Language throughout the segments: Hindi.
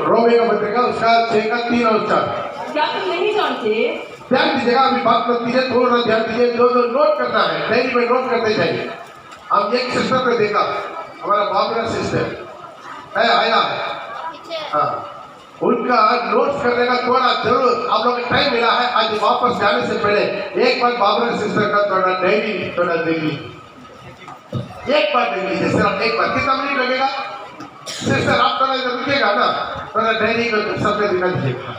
रोमे का पत्रिका उसका 6 का 3 और 4। क्या तुम नहीं जानते? ध्यान दीजिएगा, अभी बात करती है, थोड़ा ध्यान दीजिए, जो नोट करना है डायरी में नोट करते जाइए। हम एक सिस्टर को देखा, हमारा बाबरा सिस्टर है, आया है, हाँ, उनका नोट्स करने का थोड़ा जरूर आप लोग को टाइम मिला है, आज वापस जाने से पहले एक बार बाबरा सिस्टर का थोड़ा डायरी थोड़ा देख लीजिए, एक बार देख लीजिए, सिर्फ एक बार। कितना मिनट लगेगा सिस्टर? आप थोड़ा इधर रुकिएगा ना, थोड़ा डायरी को सबसे दिखा दीजिएगा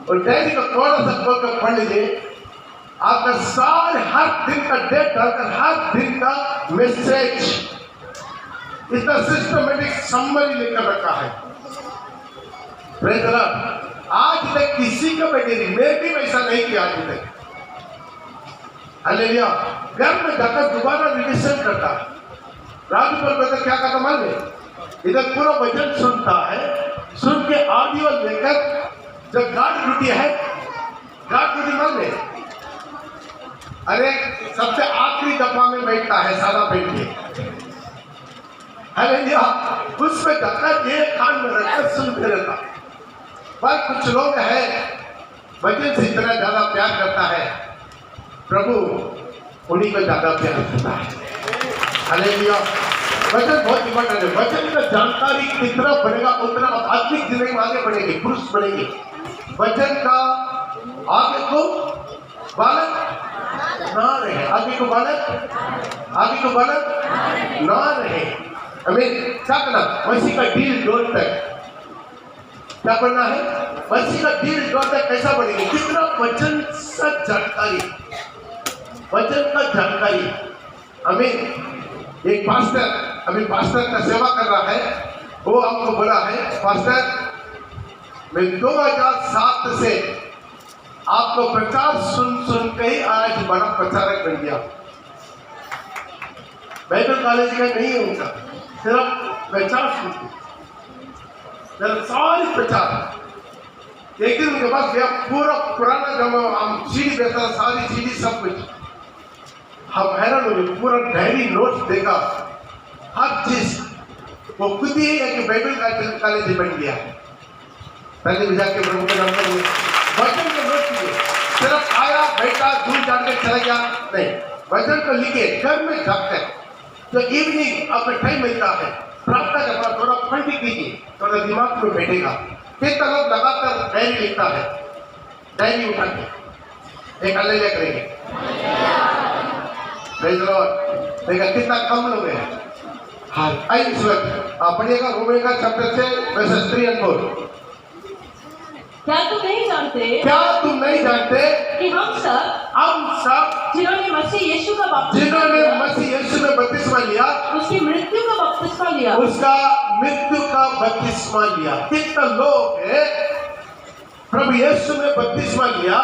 और डायरी को थोड़ा सा खोल कर पढ़ लीजिए। आपका सारे हर दिन का डेट डालकर हर दिन का मैसेज इतना सिस्टमेटिक समरी लेकर रखा है। Praise the Lord. आज तक किसी का डायरी मैं भी वैसा नहीं किया आज तक। हालेलुया। घर में जाकर दोबारा रिविजन करता है। राजू पर क्या करता मालूम? इधर पूरा वचन सुनता है, सुन के ऑडियो लेकर जो गार्ड ड्यूटी है, गार्ड ड्यूटी मान ले, अरे सबसे आखिरी डब्बा में बैठता है सादा बैठ के, हालेलुया। उसमें जाकर एक कान में रखकर सुनते रहता। पर कुछ लोग हैं वचन से इतना ज्यादा प्यार करता है, प्रभु उन्हीं को ज्यादा प्यार करता है। हालेलुया। वचन बहुत इंपॉर्टेंट है। वचन का जानकारी कितना बढ़ेगा उतना आत्मिक जिंदगी में आगे बढ़ेगी, पुरुष बढ़ेंगे। वचन का आगे को बालक ना रहे, आगे को बालक ना रहे। हमें क्या करना? मसीह का डील डोर तक क्या करना है? मसीह का डील डोर तक कैसा बढ़ेगी? कितना वचन का जानकारी, वचन का जानकारी। हमें एक पास्टर अभी पास्टर का सेवा कर रहा है, वो हमको बोला है, पास्टर मैं 2007 से आपको प्रचार सुन के ही आज बड़ा प्रचारक बन गया। बाइबल कॉलेज का नहीं है उनका, सिर्फ प्रचार सुनते, सिर्फ सारी प्रचार। एक दिन उनके पास गया, पूरा पुराना जमा हम सीडी बेचता, सारी सीडी सब कुछ। हम हैरान हो गए, पूरा डायरी नोट्स देखा, हर चीज। वो खुद ही एक बाइबल कॉलेज बन गया। पहले भी जाके प्रभु के नाम पर वचन को नोट कीजिए, सिर्फ आया बैठा दूर जाकर चला गया नहीं, वचन को लिखे घर में जाकर। जो इवनिंग आपको टाइम मिलता है प्रार्थना करना, थोड़ा फंडी कीजिए, थोड़ा दिमाग में बैठेगा। कितना लोग लगातार डायरी लिखता है, डायरी उठा के एक हालेलुया करेंगे। Praise the Lord. देखा कितना कम लोग हैं। हाँ, आइए इस वक्त आप पढ़िएगा रोमे का चैप्टर 6 वर्सेस 3 और 4। क्या तुम नहीं जानते कि हम सब जिन्होंने मसीह यीशु में बपतिस्मा लिया, उसकी मृत्यु का बपतिस्मा लिया, उसका मृत्यु का बपतिस्मा लिया। कितना लोग है प्रभु यीशु में बपतिस्मा लिया,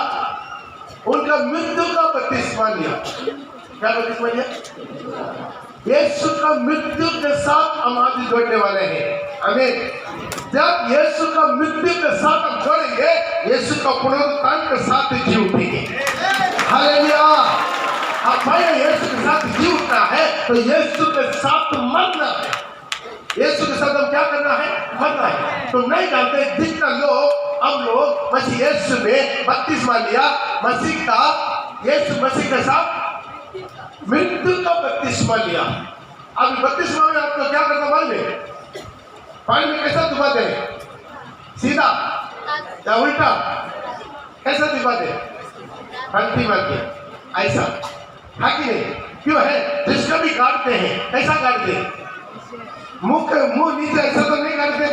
उनका मृत्यु का बपतिस्मा लिया। क्या बपतिस्मा लिया? यीशु का मृत्यु के साथ हम आज जोड़ने वाले हैं। आमीन। जब यीशु का मृत्यु के साथ हम जोड़ेंगे, यीशु का पुनरुत्थान के साथ जी उठेंगे। हालेलुया। अब भाई यीशु के साथ जी उठना है तो यीशु के साथ मरना है। यीशु के साथ हम क्या करना है? मरना है। तो नहीं जानते जितना लोग हम लोग मसीह यीशु में बपतिस्मा लिया, मसीह का यीशु मसीह के साथ मृत्यु का बपतिस्मा लिया। अब बपतिस्मा में आपको क्या करना मालूम है? पानी में कैसा डुबा दे? सीधा या उल्टा? कैसा डुबा दे? पलटी मार के ऐसा, है कि नहीं? क्यों है? जिसका भी काटते हैं कैसा काटते? मुंह नीचे ऐसा तो नहीं काटते,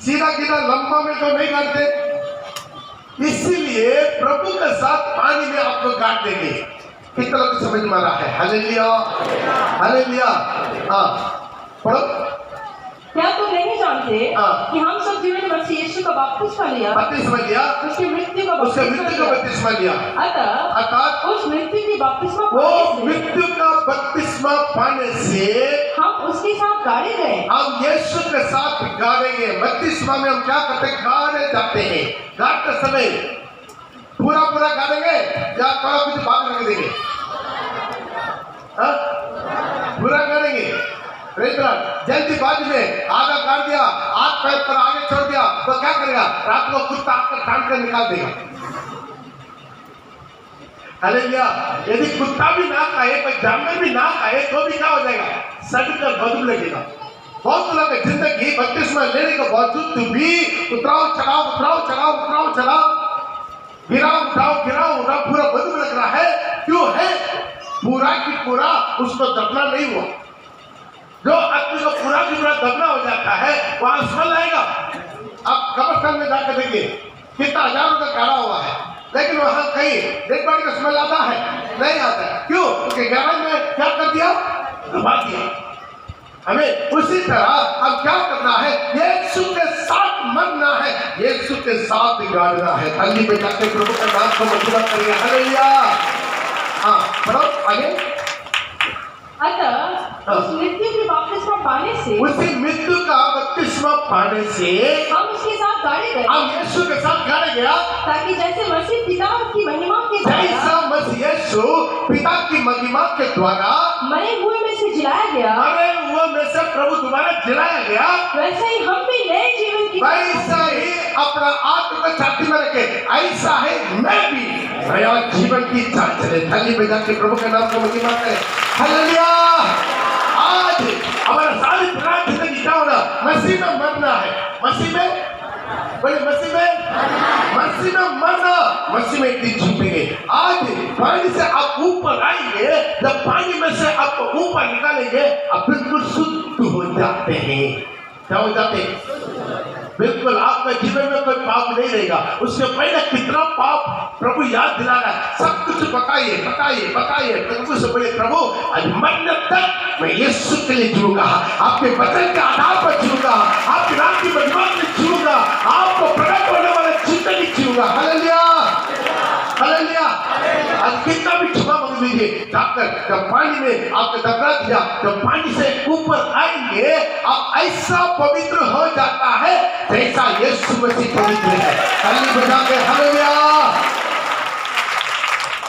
सीधा सीधा लंबा में तो नहीं काटते। इसीलिए प्रभु के साथ पानी में आपको काट देंगे। कितना लोग समझ में आ रहा है? Hallelujah, hallelujah. हाँ, पढ़ो। क्या तुम नहीं जानते कि हम सब जिन्होंने मसीह यीशु का बपतिस्मा लिया, उसकी मृत्यु का बपतिस्मा लिया, अर्थात उस मृत्यु की बपतिस्मा पाने से हम उसके साथ गाड़े गए। हम यीशु के साथ गाड़ेंगे। बपतिस्मा में हम क्या करते? गाड़े जाते हैं। गाड़ते समय पूरा गाड़ेंगे या थोड़ा कुछ भाग रख देंगे? पूरा गाड़ेंगे। जल्दीबाजी में आधा काट दिया, हाथ पैर पर आगे छोड़ दिया, क्या करेगा? रात को कुत्ता आकर काट कर निकाल देगा। हालेलुया। यदि कुत्ता भी ना खाए, कोई जानवर भी ना खाए, तो भी क्या हो जाएगा? सड़कर बदबू लगेगा। बहुत लोगों की जिंदगी बपतिस्मा लेने के बावजूद भी उतराव चढ़ाव, उतराव चढ़ाव, उतराव चढ़ाव, गिराव उठाओ, गिराव उठाओ, पूरा बदबू लग रहा है। क्यों है? पूरा की पूरा उसको दबना नहीं हुआ। जो आदमी को पूरा की पूरा दबना हो जाता है, वहां स्मेल आएगा। आप कब्रिस्तान में जाकर देखिए, कितना हजारों का गाड़ा हुआ है, लेकिन वहां कहीं डेड बॉडी का स्मेल आता है? नहीं आता है। क्यों? क्योंकि गैराज में क्या कर दिया? दबा दिया। हमें उसी तरह अब क्या करना है? यीशु के साथ मरना है, यीशु के साथ गाड़ना है। थाली पे जाके प्रभु का नाम को मजबूत करिए। हालेलुया। हाँ, पढ़ो आगे। अतः उस मृत्यु की बपतिस्मा पाने से, उसी मृत्यु का बपतिस्मा पाने से हम उसके साथ गाड़े गए, हम यीशु के साथ गाड़े गया, ताकि जैसे मसीह पिता की महिमा के जैसा द्वारा मसीह यीशु पिता की महिमा के द्वारा मरे हुए में से जिलाया गया, मरे हुए में से प्रभु दोबारा जिलाया गया, वैसे ही हम भी नए जीवन की वैसा ही अपना आत्मा को छाती में रखे, ऐसा है मैं भी नया जीवन की चाल चले। थाली बजा के प्रभु के नाम को महिमा करें। हालेलुया। आज हमारा सारी पुरानी जिंदगी क्या होना? मसीह में मरना है। मसीह में बोले, मसीह में मरना, मसीह में एक दिन छूटेंगे। आज पानी से आप ऊपर आएंगे, जब पानी में से आपको ऊपर निकालेंगे, आप बिल्कुल शुद्ध हो जाते हैं। क्या हो जाते हैं? बिल्कुल आपका जीवन में कोई पाप नहीं रहेगा। उससे पहले कितना पाप प्रभु याद दिला रहा है। सब कुछ बताइए, बताइए, बताइए। प्रभु से बोले, प्रभु आज मरने तक मैं यीशु के लिए जीऊंगा, आपके वचन के आधार पर जीऊंगा, आपके नाम की महिमा में जीऊंगा, आपको प्रकट होने वाले जिंदगी जीऊंगा। Hallelujah, hallelujah. आज कितना भी क्षमा मांग लीजिए, जाकर जब पानी में आपको दबा दिया, जब पानी से ऊपर आएंगे, आप ऐसा पवित्र हो जाता है जैसा यीशु मसीह पवित्र है। ताली बजा के हालेलुया।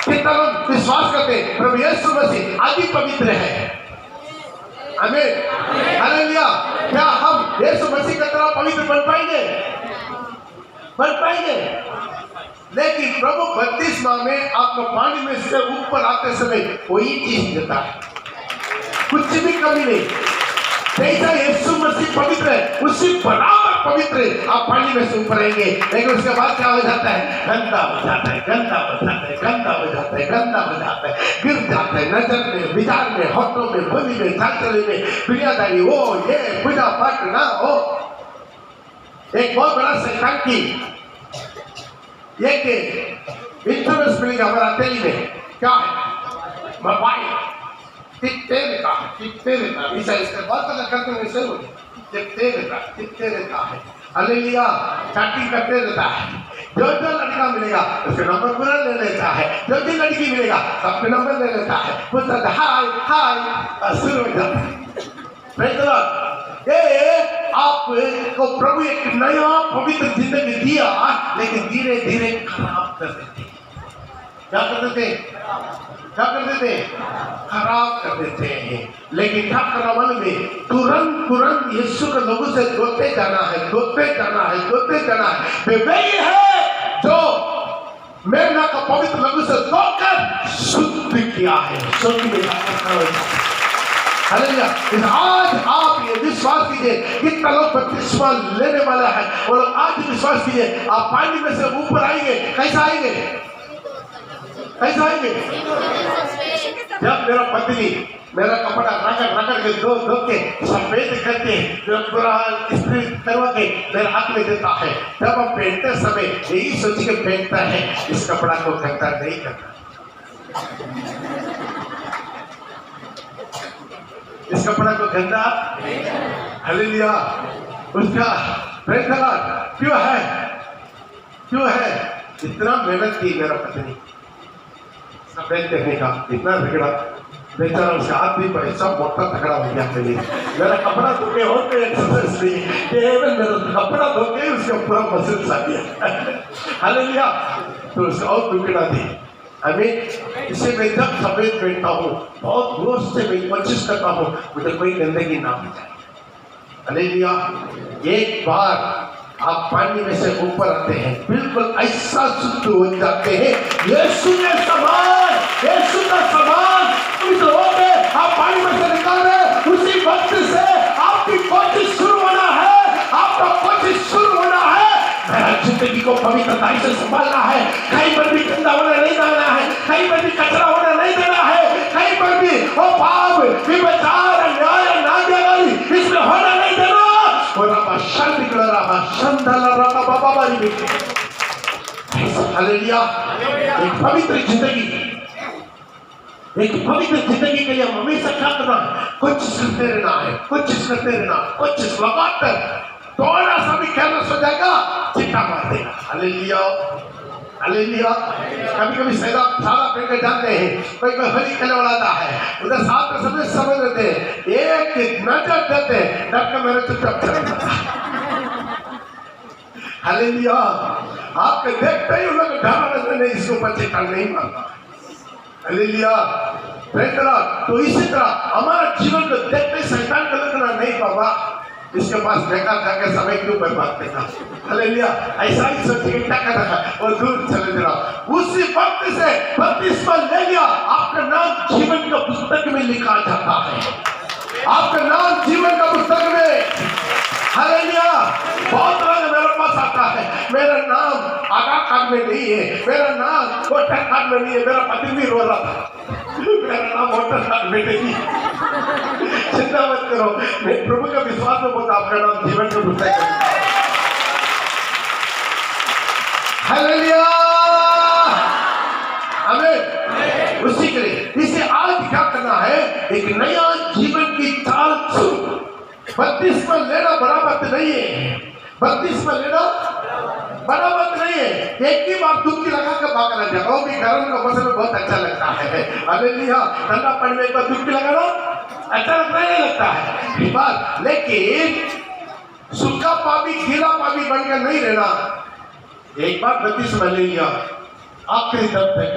कितना लोग विश्वास करते हैं प्रभु यीशु मसीह आदि पवित्र है? आमीन, हालेलुया। क्या हम यीशु मसीह की तरह पवित्र बन पाएंगे? बन पाएंगे? लेकिन प्रभु बपतिस्मा में आपको पानी में से ऊपर आते समय कोई चीज देता है, कुछ भी कमी नहीं। जैसा यीशु मसीह पवित्र है, उसी बराबर पवित्र है। आप पानी में से ऊपर आएंगे, लेकिन उसके बाद क्या हो जाता है? गंदा हो जाता है, गंदा हो जाता है, गंदा हो जाता है, गंदा हो जाता है, गिर जाता है नजर में, विचार में, होठों में, बोली में, चालचलन में, दुनियादारी हो, ये पूजा पाठ ना हो। एक बहुत बड़ा शैतान की एक इंश्योरेंस मिलेगा हमारा तेली में। क्या है? मोबाइल कितने रहता है, इसका बहुत अगर करते हुए से कितने रहता है। हालेलुया। चैटिंग करते रहता है। जो लड़का मिलेगा उसके नंबर पूरा ले लेता है, जो लड़की मिलेगा सबके नंबर ले लेता है, पूछता है हाय हाय, शुरू हो जाता है। ये आपको प्रभु एक नया पवित्र जिंदगी दिया, लेकिन धीरे धीरे खराब कर देते। क्या कर देते? क्या कर देते? खराब कर देते हैं। लेकिन क्या करना मन में? तुरंत तुरंत यीशु के लोगों से जोड़ते जाना है, जोड़ते जाना है, जोड़ते जाना है। वही है जो मेमना का पवित्र लोगों से जोड़कर शुद्ध किया है। शुद्ध में हालेलुया। आज आप ये विश्वास कीजिए, कितना लोग बपतिस्मा लेने वाला है वो लोग आज विश्वास कीजिए, आप पानी में से ऊपर आएंगे। कैसा आएंगे? कैसा आएंगे? जब मेरा पत्नी मेरा कपड़ा रगड़ के धो के सफेद करके पूरा इस्त्री करवा के मेरे हाथ में देता है, जब हम पहनते समय यही सोच के पहनता है, इस कपड़ा को गंदा नहीं करना, इस कपड़ा को गंदा। हालेलुया। उसका क्यों है? क्यों है? इतना मेहनत की मेरा पत्नी सफेद देखने का, इतना बिगड़ा बेचारा, उसका हाथ भी पैसा मोटा तगड़ा हो गया। मेरा कपड़ा धो के और कोई एक्सरसाइज नहीं, केवल मेरा कपड़ा धो के उसका पूरा मसल्स आ गया। हालेलुया। तो उसका और दुगना थी। हमें इसे मैं जब सफेद पहनता हूँ, बहुत रोज से मैं कोशिश करता हूँ मुझे कोई गंदगी ना हो जाए। हालेलुया। एक बार आप पानी में से ऊपर आते हैं, बिल्कुल ऐसा शुद्ध हो जाते हैं। यीशु के समान, यीशु का समान इस लोग में आप पानी में से निकाल रहे, उसी वक्त से आपकी कोशिश शुरू होना है, आपका कोशिश शुरू होना है। मेरा जिंदगी को पवित्रता से संभालना है, कहीं पर भी गंदा होने नहीं देना है, कहीं पर भी कचरा होने नहीं देना है, कहीं पर भी वो पाप विचार अन्याय नागरिक इसमें होना नहीं देना। और आप शांति कर रहा संदल रहा बाबा बारी में हालेलुया। एक पवित्र जिंदगी, एक पवित्र जिंदगी के लिए हम हमेशा क्या करना है? कोशिश करते रहना है, कोशिश करते रहना, कोशिश लगातार। थोड़ा सा भी केयरलेस हो जाएगा, चिट्टा मार देगा। Hallelujah, hallelujah. कभी कभी सारा फेंक जाते हैं, कोई कोई होली खेलने वाला आता है, उधर साथ में सभी समझ लेते हैं, एक नजर देते हैं, डर के मेरे चुपचाप चलता। हालेलुया। आपके देखते ही उन्होंने डर नहीं, इसके ऊपर चिट्टा नहीं मारता। हालेलुया। तो इसी तरह हमारा जीवन को देखते शैतान का लगना नहीं बाबा, इसके पास देखा जाके समय क्यों बर्बाद करना। हालेलुया। ऐसा ही सोचिए क्या कर रहा है, और दूर चले जा रहा। उसी वक्त से बपतिस्मा ले लिया, आपका नाम जीवन का पुस्तक में लिखा जाता है, आपका नाम जीवन का पुस्तक में। हालेलुया। बहुत लोग मेरे पास आता है, मेरा नाम आधार कार्ड में नहीं है, मेरा नाम वोटर कार्ड में नहीं है, मेरा पति भी रो रहा था, मेरा नाम वोटर कार्ड में नहीं। चिंता मत करो, मैं प्रभु का विश्वास में बोलता, आपका नाम जीवन का पुस्तक में। हालेलुया। आमीन। उसी के लिए इसे आज क्या करना है? एक नया जीवन की चाल शुरू। बपतिस्मा लेना बड़ा बात नहीं है, बपतिस्मा लेना बड़ा बात नहीं है। एक ही बार डुबकी लगा कर भागना जाए, वो भी गर्म का मौसम में बहुत अच्छा लगता है। हालेलुया। ठंडा पानी में एक बार डुबकी लगाना अच्छा नहीं लगता है बात, लेकिन सूखा पानी गीला पानी बनकर नहीं रहना। एक बार बपतिस्मा ले लिया, आखिरी दम तक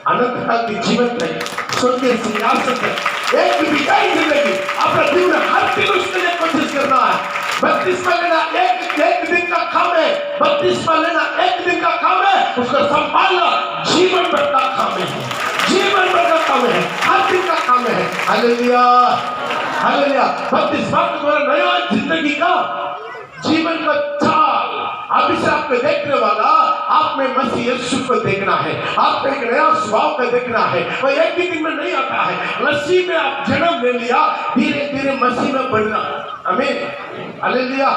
अनंत काल की जीवन तक स्वर्गीय सिंहासन तक एक बिताई जिंदगी अपना जीवन हर दिन उसके लिए कोशिश करना है। बपतिस्मा लेना एक दिन का काम है, बपतिस्मा लेना एक दिन का काम है, उसको संभालना जीवन भर का काम है, जीवन भर का काम है, हर दिन का काम है। Hallelujah, hallelujah. बपतिस्मा के द्वारा नया जिंदगी का जीवन का चाल अभी से आपको देखने वाला, आप में मसीह यीशु को देखना है, आपको एक नया स्वभाव का देखना है। और एक ही दिन में नहीं आता है, मसीह में आप जन्म ले लिया, धीरे धीरे मसीह में बढ़ना। आमीन। हालेलुया।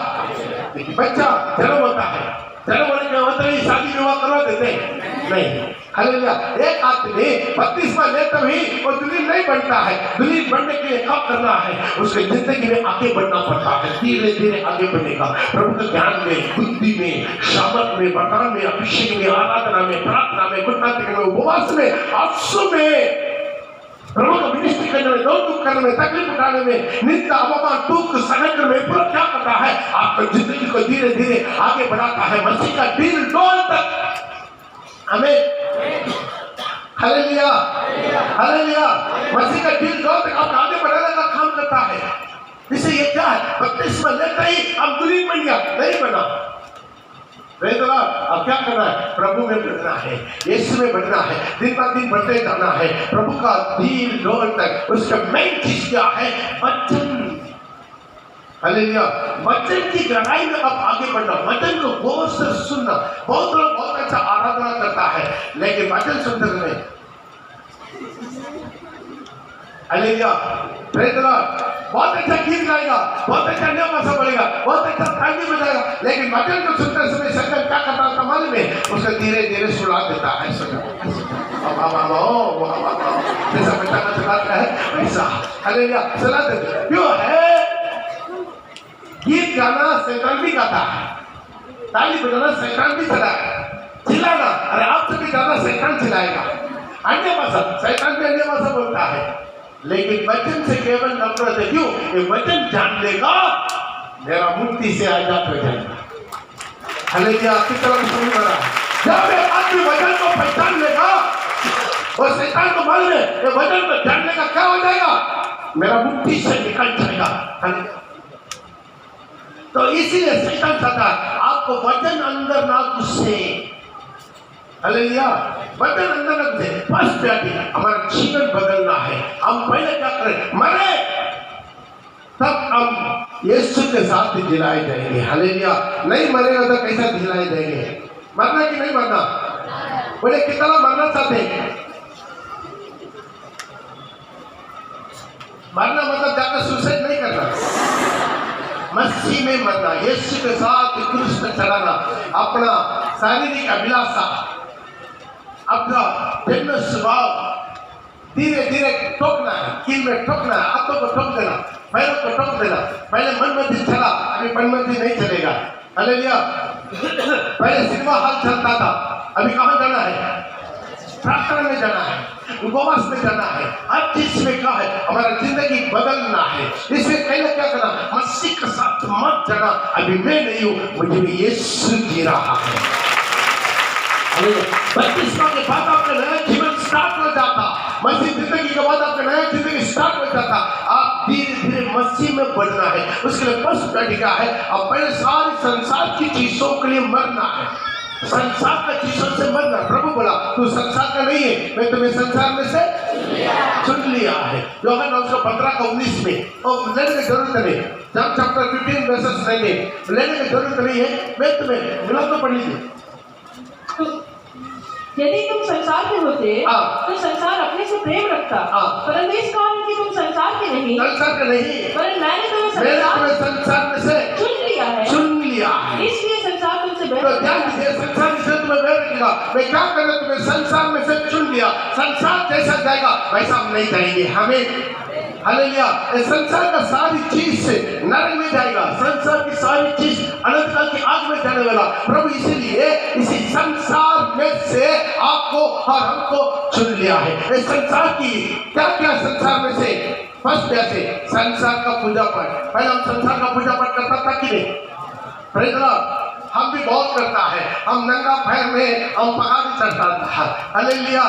बच्चा जन्म होता है, जन्म होने के बाद ही शादी विवाह करवा देते हैं नहीं। हालेलुया। एक आदमी बपतिस्मा लेते ही वो दुल्हन नहीं बनता है, दुल्हन बनने के लिए क्या करना है? उसके जिंदगी में आगे बढ़ना पड़ता है, धीरे धीरे आगे बढ़ेगा। प्रभु के ज्ञान में, बुद्धि में, सामर्थ में, वरदान में, अभिषेक में, आराधना में, प्रार्थना में, गुणगान में, उपवास में, आंसू में, प्रभु को मिनिस्ट्री करने में, दुख करने में, तकलीफ उठाने में, निंदा अपमान दुख सहन में पूरा क्या करता है? आपकी जिंदगी को धीरे धीरे आगे बढ़ाता है मसीह का दिल डोल तक। हमें हालेलुया, हालेलुया। मसीह का दिल डोल तक आपको आगे बढ़ाने का काम करता है। इसे ये क्या है? बपतिस्मा लेते ही अब दुल्हन बन गया नहीं बना। अब क्या करना है? प्रभु में बढ़ना है, यीशु में बढ़ना है, दिन पर दिन बढ़ते जाना है। प्रभु का दिल डोल तक उसका मेन चीज क्या है? वचन। हालेलुया। वचन की गहराई में अब आगे बढ़ना, वचन को गौर से सुनना। बहुत लोग बहुत अच्छा आराधना करता है, लेकिन वचन सुनते नहीं। हालेलुया। Praise the Lord. बहुत अच्छा गीत गाएगा, बहुत अच्छा नया भाषा बोलेगा, बहुत अच्छा ताली बजाएगा, लेकिन वचन को सुनते समय शैतान क्या करता है मालूम में? उसे धीरे धीरे सुला देता है। जैसा बच्चा का चलाता है वैसा। हालेलुया। चला देते क्यों है? गीत गाना शैतान भी गाता है, ताली बजाना शैतान भी चिल्लाना, अरे आपसे भी ज्यादा शैतान चिल्लाएगा। अन्य भाषा, शैतान भी अन्य भाषा बोलता है, लेकिन वचन से केवल नफरत है। क्यों? ये वचन जान लेगा, मेरा मुक्ति से आजाद हो जाएगा। हालेलुया। आपकी तरफ सुन रहा है, जब आदमी वचन को पहचान लेगा और शैतान को मालूम है ये वचन को जानने का क्या हो जाएगा? मेरा मुक्ति से निकल जाएगा। तो इसीलिए शैतान चाहता है आप आपको वचन अंदर ना घुसे। हालेलुया, वचन अंदर ना घुसे। फर्स्ट प्रायोरिटी हमारा जीवन बदलना है। हम पहले क्या करें? मरे, तब हम यीशु के साथ जिलाए जाएंगे। हालेलुया, नहीं मरेगा तो कैसा जिलाए जाएंगे? मरना कि नहीं मरना? बोले कितना मरना चाहते हैं? मरना मतलब जाकर सुसाइड नहीं करना, मसीह में मरना, यीशु के साथ क्रूस पर चढ़ाना, अपना शारीरिक अभिलाषा, अपना जन्म स्वभाव धीरे धीरे ठोकना है, कील में ठोकना है, हाथों को ठोक देना, पैरों को ठोक देना। पहले मनमर्जी चला, अभी मनमर्जी नहीं चलेगा। हालेलुया, पहले सिनेमा हॉल चलता था, अभी कहाँ जाना है? प्रार्थना में जाना है, उपवास में जाना है, हर चीज में क्या है? हमारा जिंदगी बदलना है। इसमें पहले क्या करना? मसीह के साथ मत जाना, अभी मैं नहीं हूँ, मुझे भी यीशु जी रहा है। बपतिस्मा के बाद आपका नया जीवन स्टार्ट हो जाता, मसीह जिंदगी के बाद आपका नया जिंदगी स्टार्ट हो जाता। आप धीरे धीरे मसीह में बढ़ना है। उसके लिए फर्स्ट तरीका है, आप पहले सारी संसार की चीजों के लिए मरना है, संसार का चीजों से मरना। प्रभु बोला तू संसार का नहीं है, मैं तुम्हें संसार में से चुन लिया है। यूहन्ना 15:19 में, और लेने की जरूरत नहीं, जब चैप्टर 15 वर्सेस 9 में लेने की जरूरत नहीं है, मैं तुम्हें मिला तो पढ़ लीजिए। यदि तुम संसार के होते तो संसार अपने से प्रेम रखता, परंतु इस कारण कि तुम संसार के नहीं, संसार के नहीं, पर मैंने तुम्हें संसार में से चुन लिया है, इसलिए संसार तुमसे बैर तो ध्यान दीजिए, संसार से तुम्हें बैर रखेगा। मैं क्या करना? तुम्हें संसार में से चुन लिया। संसार जैसा जाएगा वैसा हम नहीं जाएंगे। हमें हालेलुया, संसार का सारी चीज से नरक में जाएगा, संसार की सारी चीज अनंत काल की आग में जाने वाला। प्रभु इसीलिए इसी संसार में से आपको और हमको चुन लिया है। इस संसार की क्या क्या संसार में से? फर्स्ट कैसे? संसार का पूजा पाठ। पहले हम संसार का पूजा पाठ करता था कि नहीं? प्रेज़ द लॉर्ड, हम भी बहुत करता है। हम नंगा पैर में हम पहाड़ चढ़ता था, हालेलुया,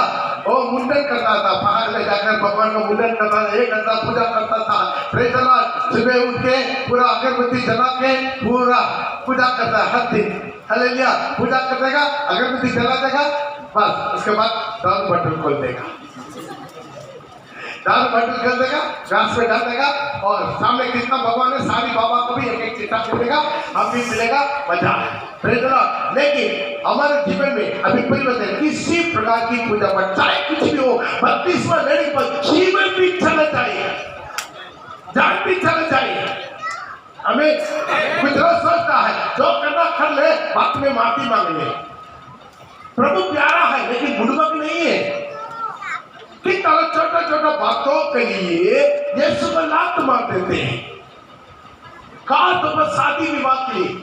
वो मुंडन करता था, पहाड़ में जाकर भगवान का मुंडन करता था, एक घंटा पूजा करता था। प्रेज़ द लॉर्ड, सुबह उठ के पूरा अगरबत्ती जला के पूरा पूजा करता है हर दिन। हालेलुया, पूजा कर देगा, अगरबत्ती जला देगा, बस उसके बाद दारू बटन खोल देगा, दारू बटन कर देगा, घास में डाल देगा, और सामने कितना भगवान है, सारी बाबा को भी एक एक चिट्ठा मिलेगा, हम भी मिलेगा, मजा है। प्रेज़ द लॉर्ड, लेकिन हमारे जीवन में अभी परिवर्तन, किसी प्रकार की पूजा पाठ चाहे कुछ भी हो, बपतिस्मा लेने पर जीवन भी चला चाहिए, जान भी चला चाहिए। हमें कुछ लोग सोचता है जो करना कर ले, बाद में माफी मांग ले। प्रभु प्यारा है लेकिन बुड़बक नहीं है कि छोटा छोटा बातों के लिए यीशु को लात मार देते हैं। कहा तो बस शादी विवाह के लिए,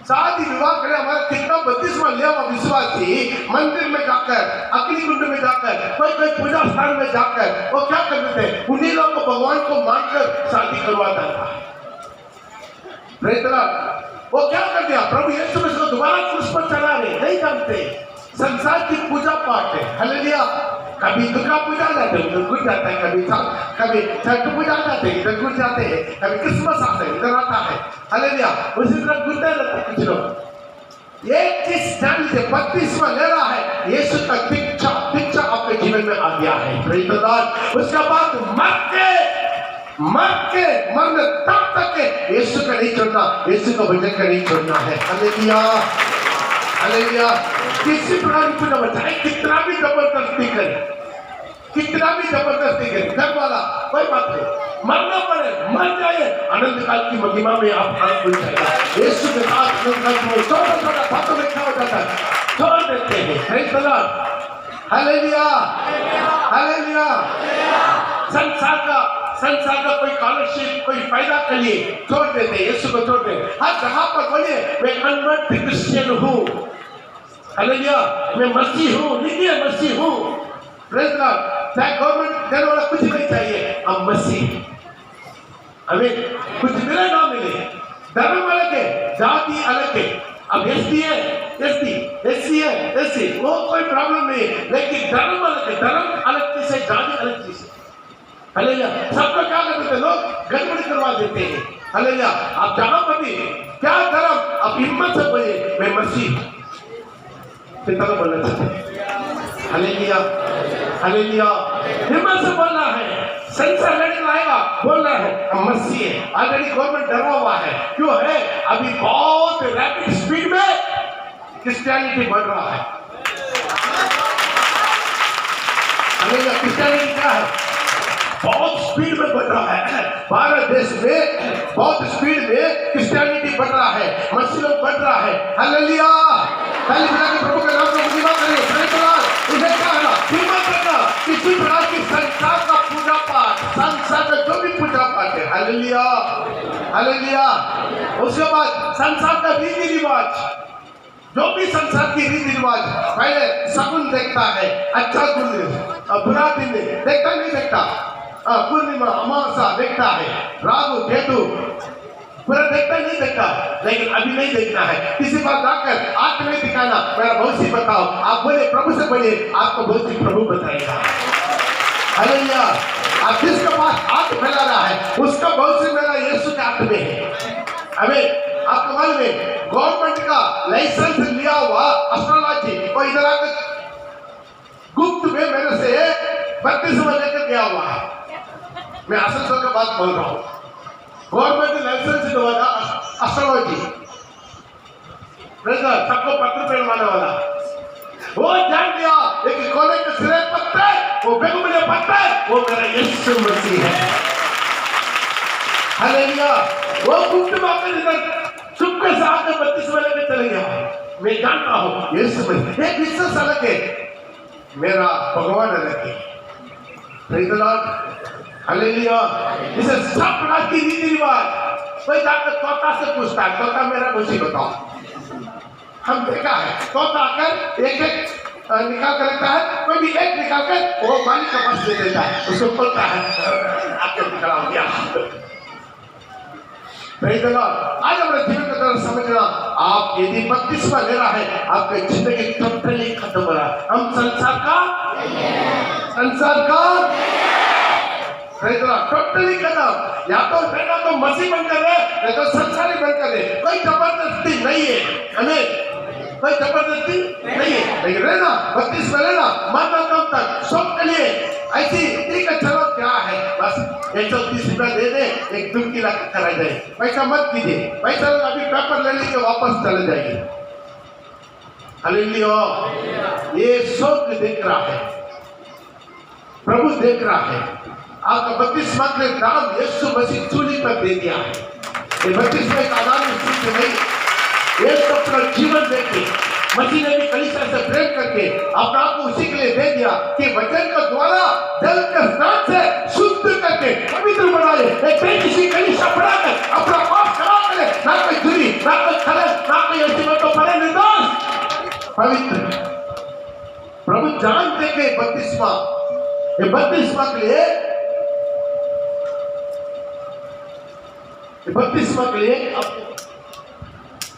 शादी विवाह करे हमारा कितना बपतिस्मा लिया हुआ विश्वासी मंदिर में जाकर, अग्निकुंड में जाकर, कोई कोई पूजा स्थान में जाकर वो क्या करते थे? उन्हीं लोगों को भगवान को मानकर शादी करवाता था। प्रेज़ द लॉर्ड, वो क्या कर दिया? प्रभु यीशु मसीह को दोबारा क्रूस पर चढ़ाने नहीं जानते। संसार की पूजा पाठ है, हालेलुया। कभी दुर्गा पूजा जाते हैं, उधर घुस जाता है, कभी छठ पूजा जाते हैं, इधर घुस जाते हैं, कभी क्रिसमस आता है, इधर आता है, हालेलुया। उसी तरह घुसते रहते हैं कुछ लोग। एक चीज जान लीजिए, बपतिस्मा ले रहा है, यीशु का दीक्षा आपके जीवन में आ गया है। प्रेज़ द लॉर्ड, उसके बाद मरने तब तक यीशु का नहीं छोड़ना, यीशु का वचन का नहीं छोड़ना है। Hallelujah, hallelujah. किसी प्रकार की पूजा चाहे कितना भी जबरदस्ती करे, कितना भी जबरदस्ती करे, घर वाला कोई बात नहीं, मरना पड़े मर जाए, अनंत काल की महिमा में आप हाथ खुल जाएगा। यीशु के साथ छोटा छोटा बातों में क्या हो जाता है, छोड़ देते हैं। Praise the Lord, hallelujah, hallelujah. संसार का कोई स्कॉलरशिप, कोई फायदा के लिए छोड़ देते, यीशु को छोड़ देते। हर जगह पर बोलिए मैं कन्वर्ट क्रिश्चियन हूँ, हालेलुया, मैं मसीह हूँ, लिखिए मसीह हूँ। प्रेज़ द लॉर्ड, चाहे गवर्नमेंट देने वाला कुछ नहीं चाहिए, हम मसीह, हमें कुछ मिले ना मिले, धर्म अलग है, जाति अलग है, अब एसटी है एसटी, एससी है एससी, वो कोई प्रॉब्लम नहीं है, लेकिन धर्म अलग है, धर्म अलग चीज है, जाति अलग चीज है। हालेलुया, सबको क्या कर देते लोग? गड़बड़ी करवा देते हैं। हालेलुया। आप जहां पर भी क्या धर्म, आप हिम्मत से बोलिए मैं मसीह पिता को बोलना चाहते हैं। Hallelujah, hallelujah. हिम्मत से बोलना है, संसार लड़ने आएगा बोलना है हम मसीह है। ऑलरेडी गवर्नमेंट डरा हुआ है, क्यों है? अभी बहुत रैपिड स्पीड में क्रिश्चियनिटी बढ़ रहा है। हालेलुया। क्रिश्चियनिटी क्या है? बहुत स्पीड में बढ़ रहा है। भारत देश में बहुत स्पीड में क्रिश्चियनिटी बढ़ रहा है, मसीह लोग बढ़ रहा है। हालेलुया। ताली बजा के प्रभु के नाम को महिमा करें। इसे कहना हिम्मत रखना किसी प्रकार की संसार का पूजा पाठ, संसार का जो भी पूजा पाठ है, हालेलुया, हालेलुया। उसके बाद संसार का रीति रिवाज, जो भी संसार की रीति रिवाज, पहले शगुन देखता है, अच्छा दिन बुरा दिन देखता नहीं देखता, पूर्णिमा अमावस्या देखता है, राहु केतु पूरा देखता नहीं देखता, लेकिन अभी नहीं देखना है। किसी बात जाकर आंख नहीं दिखाना, मेरा भविष्य बताओ। आप बोले प्रभु से बोलिए, आपको भविष्य प्रभु बताएगा। हालेलुया। आप जिसके पास हाथ फैला रहा है उसका भविष्य मेरा यीशु के हाथ में है। हमें आपको मालूम है गवर्नमेंट का लाइसेंस लिया हुआ एस्ट्रोलॉजी वो इधर आकर गुप्त में मेरे से 32 लेकर गया हुआ है। मैं असल का बात बोल रहा हूँ। गवर्नमेंट लाइसेंस होगा एस्ट्रोलॉजी, सबको पत्र पहनवाने वाला, वो जान लिया एक कोने के सिरे पत्ते, वो बेगुने पत्ते, वो मेरा यीशु मसीह है। हालेलुया। वो गुप्त बातें इधर चुपके से आकर 32 वाले के चले गया। मैं जानता हूँ यीशु मसीह एक विशेष अलग है, मेरा भगवान अलग है। Praise the Lord. हालेलुया। इसे सब प्रकार की रीति रिवाज, कोई जाकर तोता से पूछता है, तोता मेरा कुछ बताओ। हम देखा है तोता आकर एक एक निकाल कर रखता है, कोई भी एक निकाल कर वो मालिक का पास दे देता है, उसको बोलता है आपके निकला हो गया। Praise the Lord. आज हमारे जीवन का तरह समझना, आप यदि 32वां ले रहा है, आपकी जिंदगी टोटली खत्म हो रहा है। हम संसार का टोटली खत्म। या तो रहना तो मसीह बनकर रहे, नहीं तो संसारी बनकर रहे। कोई जबरदस्ती नहीं है, हमें कोई जबरदस्ती नहीं है, लेकिन रहना 32 में रहना, मरना कब तक सब के लिए ऐसी ठीक है। चलो क्या है, बस 130 रुपया दे दे, एक डुबकी ला करा जाए, पैसा मत कीजिए, पैसा अभी पेपर ले लेके वापस चले जाइए। हालेलुया। ये सब देख रहा है, प्रभु देख रहा है। आपका 32वां के नाम यीशु मसीह चूली पर दे दिया है। ये 32वें का नाम नहीं, ये तो अपना जीवन देके मसीह ने भी कलीसिया से प्रेम करके अपना आप को उसी के लिए दे दिया कि वचन का द्वारा जल के स्नान से शुद्ध करके पवित्र बनाए। एक बेकिसी कलीसिया बनाकर अपना पाप खड़ा करे, ना कोई चोरी, ना कोई खलस, ना कोई ऐसी बातों पर निर्दोष पवित्र। प्रभु जानते के 32वां के लिए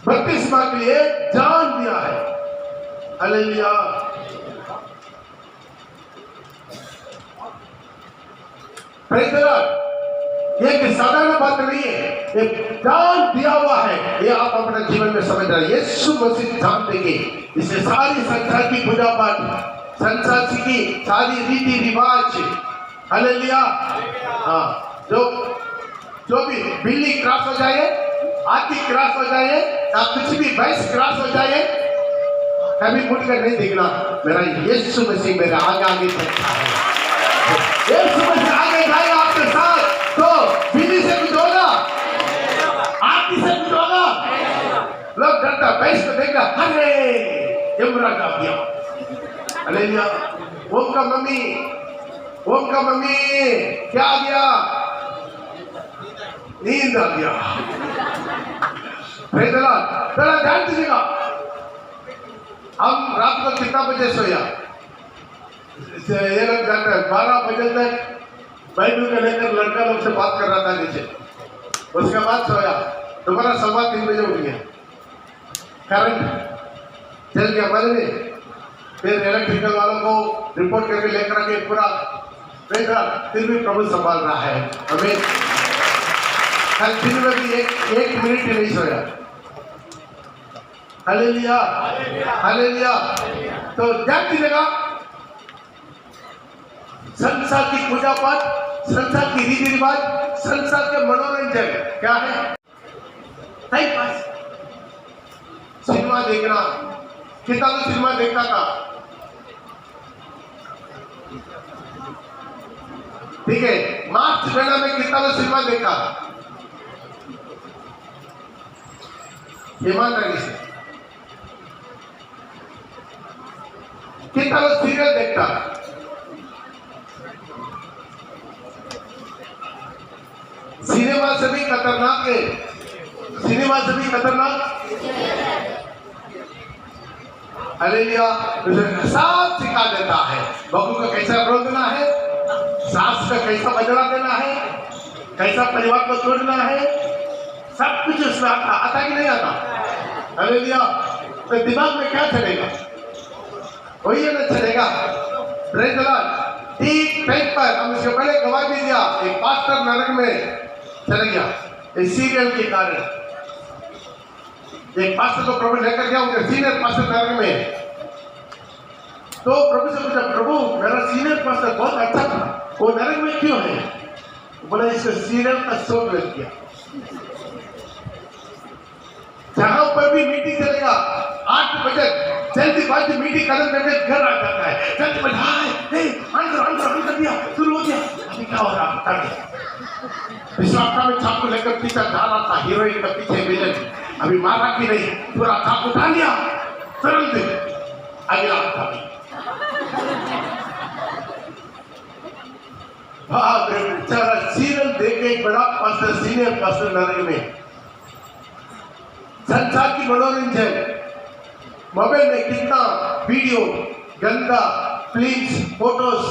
32वां के लिए जान दिया है। हालेलुया। Praise the Lord. ये कि साधारण बात नहीं है, ये जान दिया हुआ है। ये आप अपने जीवन में समझ रहे हैं। यीशु मसीह जान देंगे, इसे सारी संसार की पूजा पाठ, संसार की सारी रीति रिवाज, हालेलुया। हाँ, जो भी बिल्ली क्रॉस हो जाए, हाथी क्रॉस हो जाए, या कुछ भी भैंस क्रॉस हो जाए, कभी मुड़कर नहीं देखना, मेरा यीशु मसीह मेरे आगे चलता है। यीशु मसीह आगे जाएगा आपके साथ, तो बिल्ली से कुछ होगा, हाथी से कुछ होगा। लोग डरता, भैंस को देखा, अरे यमराज आ गया। हालेलुया। ओम का मम्मी क्या आ गया? नींद आ गया। Praise the Lord. पहला ध्यान दीजिएगा, हम रात को कितना बजे सोया? ये लोग जानते हैं 12 बजे तक बाइबल को लेकर लड़का लोग से बात कर रहा था नीचे, उसके बाद सोया, दोबारा 3:15 बजे उठ गया, करंट चल गया बंद नहीं, फिर इलेक्ट्रिकल वालों को रिपोर्ट करके लेकर आके पूरा फिर भी प्रभु संभाल रहा है। हमें कल दिन में भी एक मिनट ही नहीं सोया। Hallelujah, hallelujah. तो ध्यान दीजिएगा, संसार की पूजा पाठ, संसार की रीति रिवाज, संसार के मनोरंजन क्या है? Time pass. सिनेमा देखना, कितना तो सिनेमा देखता था, ठीक है। मार्च महीना में कितना तो सिनेमा देखा, ईमानदारी से। कितना तो सीरियल देखता, सिनेमा से भी खतरनाक है, सिनेमा से भी खतरनाक। हालेलुया। सब सिखा देता है, बहू को कैसा रोकना है, सास का कैसा बदला देना है, कैसा परिवार को तोड़ना है, सब कुछ उसमें आता कि नहीं आता? हालेलुया। तो दिमाग में क्या चलेगा? वही है ना चलेगा। Praise the Lord. ठीक टाइम पर हम इसके पहले गवाह भी दिया, एक पास्टर नरक में चले गया इस सीरियल के कारण। एक पास्टर को प्रभु लेकर गया, उनके सीनियर पास्टर नरक में। तो प्रभु से पूछा, प्रभु मेरा सीनियर पास्टर बहुत अच्छा था, वो नरक में क्यों है? बोला इसको सीरियल का शौक लग गया। जहां पर भी मीटिंग चलेगा 8 बजे जल्दीबाजी मीटिंग खत्म करके घर आ जाता है। जल्दी अंदर दिया, शुरू हो गया। अभी क्या हो रहा है? विश्वास में चाकू लेकर पीछे डाला था, हीरोइन का पीछे विलन, अभी मारा कि नहीं, पूरा चाकू उठा लिया, तुरंत अगला था। बाप रे, बेचारा सीरियल देख के एक बड़ा पास्टर, सीनियर पास्टर नरक में। संसार की मनोरंजन, मोबाइल में कितना वीडियो, गंदा फिल्म्स, फोटोज,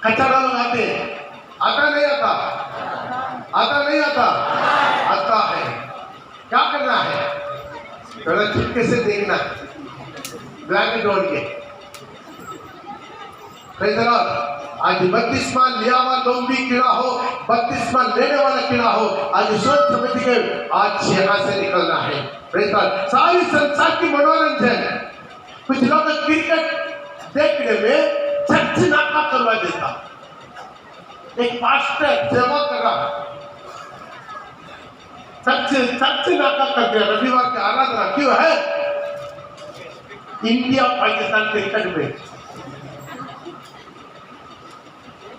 कचरा लगाते हैं। आता नहीं आता? आता नहीं आता? आता है। क्या करना है? थोड़ा चुपके से देखना, ब्लैक एंड व्हाइट के। आज 32वां लिया हुआ लोग भी कीड़ा हो, 32वां लेने वाला कीड़ा हो, आज सोच समझ के आज यहाँ से निकलना है। सारी संसार की मनोरंजन, कुछ लोग क्रिकेट देखने में चर्च नाका करवा देता। एक पास्टर सेवा कर रहा, चर्च नाका कर दिया रविवार की आराधना। क्यों है? इंडिया पाकिस्तान क्रिकेट में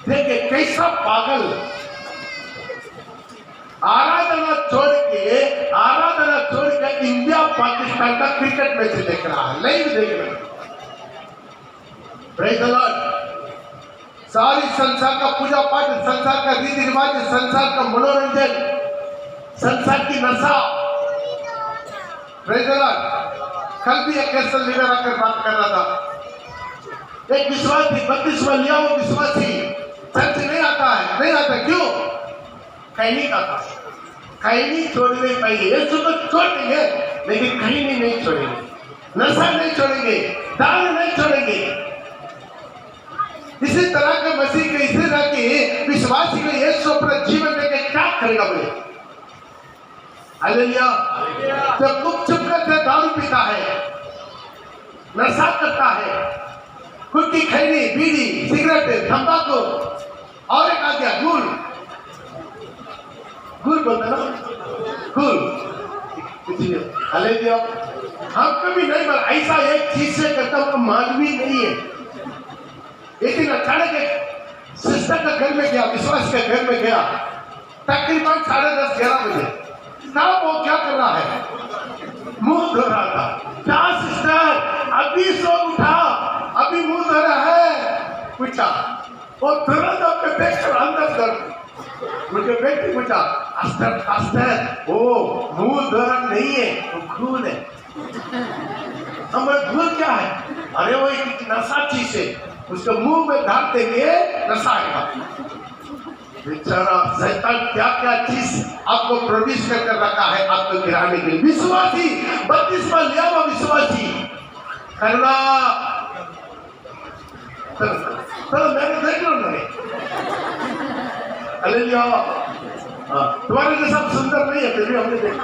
देखिए कैसा पागल, आराधना छोड़ के इंडिया पाकिस्तान का क्रिकेट मैच देख रहा है, लाइव देख रहा है। Praise the Lord. सारी संसार का पूजा पाठ, संसार का रीति रिवाज, संसार का मनोरंजन, संसार की नशा। Praise the Lord. कल भी एक कैसल लीडर आकर बात कर रहा था, एक विश्वासी 32वां लिया हुआ विश्वासी चर्च नहीं आता है। नहीं आता क्यों? कहीं नहीं आता, कहीं नहीं छोड़ने पाएंगे। यीशु को छोड़ देंगे लेकिन कहीं नहीं छोड़ेंगे, नशा नहीं छोड़ेंगे, दान नहीं छोड़ेंगे। इसी तरह का मसीह के इसी तरह के विश्वासी को यीशु अपना जीवन देके क्या करेगा बोले? हालेलुया। जब चुप करके दारू पीता है, नशा करता है, खुद की खैनी, बीड़ी, सिगरेट, तंबाकू, और एक आ गया गुल बोलता ना, गुल। हालेलुया। हम कभी नहीं बोला ऐसा एक चीज से करता हूं, मालूम ही नहीं है। लेकिन अचानक एक सिस्टर का घर में गया, विश्वास के घर में गया, तकरीबन 10:30-11 बजे। तब वो क्या कर रहा है? मुंह धो रहा था। क्या सिस्टर अभी सो उठा, अभी मुंह धो रहा है? पूछा, वो तुरंत अपने देख कर अंदर कर मुझे व्यक्ति पूछा, अस्तर वो मुंह धो रहा नहीं है, वो खून है। हम खून क्या है? अरे वो एक नशा चीज है, उसको मुंह में डाल देंगे नशा आएगा। बेचारा शैतान क्या क्या चीज आपको प्रोड्यूस कर रखा है आपको गिराने के लिए। विश्वासी 32वां लिया हुआ विश्वासी करना, चलो मैंने देख लो नहीं। हालेलुया। हाँ, तुम्हारे जैसा सुंदर नहीं है, फिर भी हमने देखा।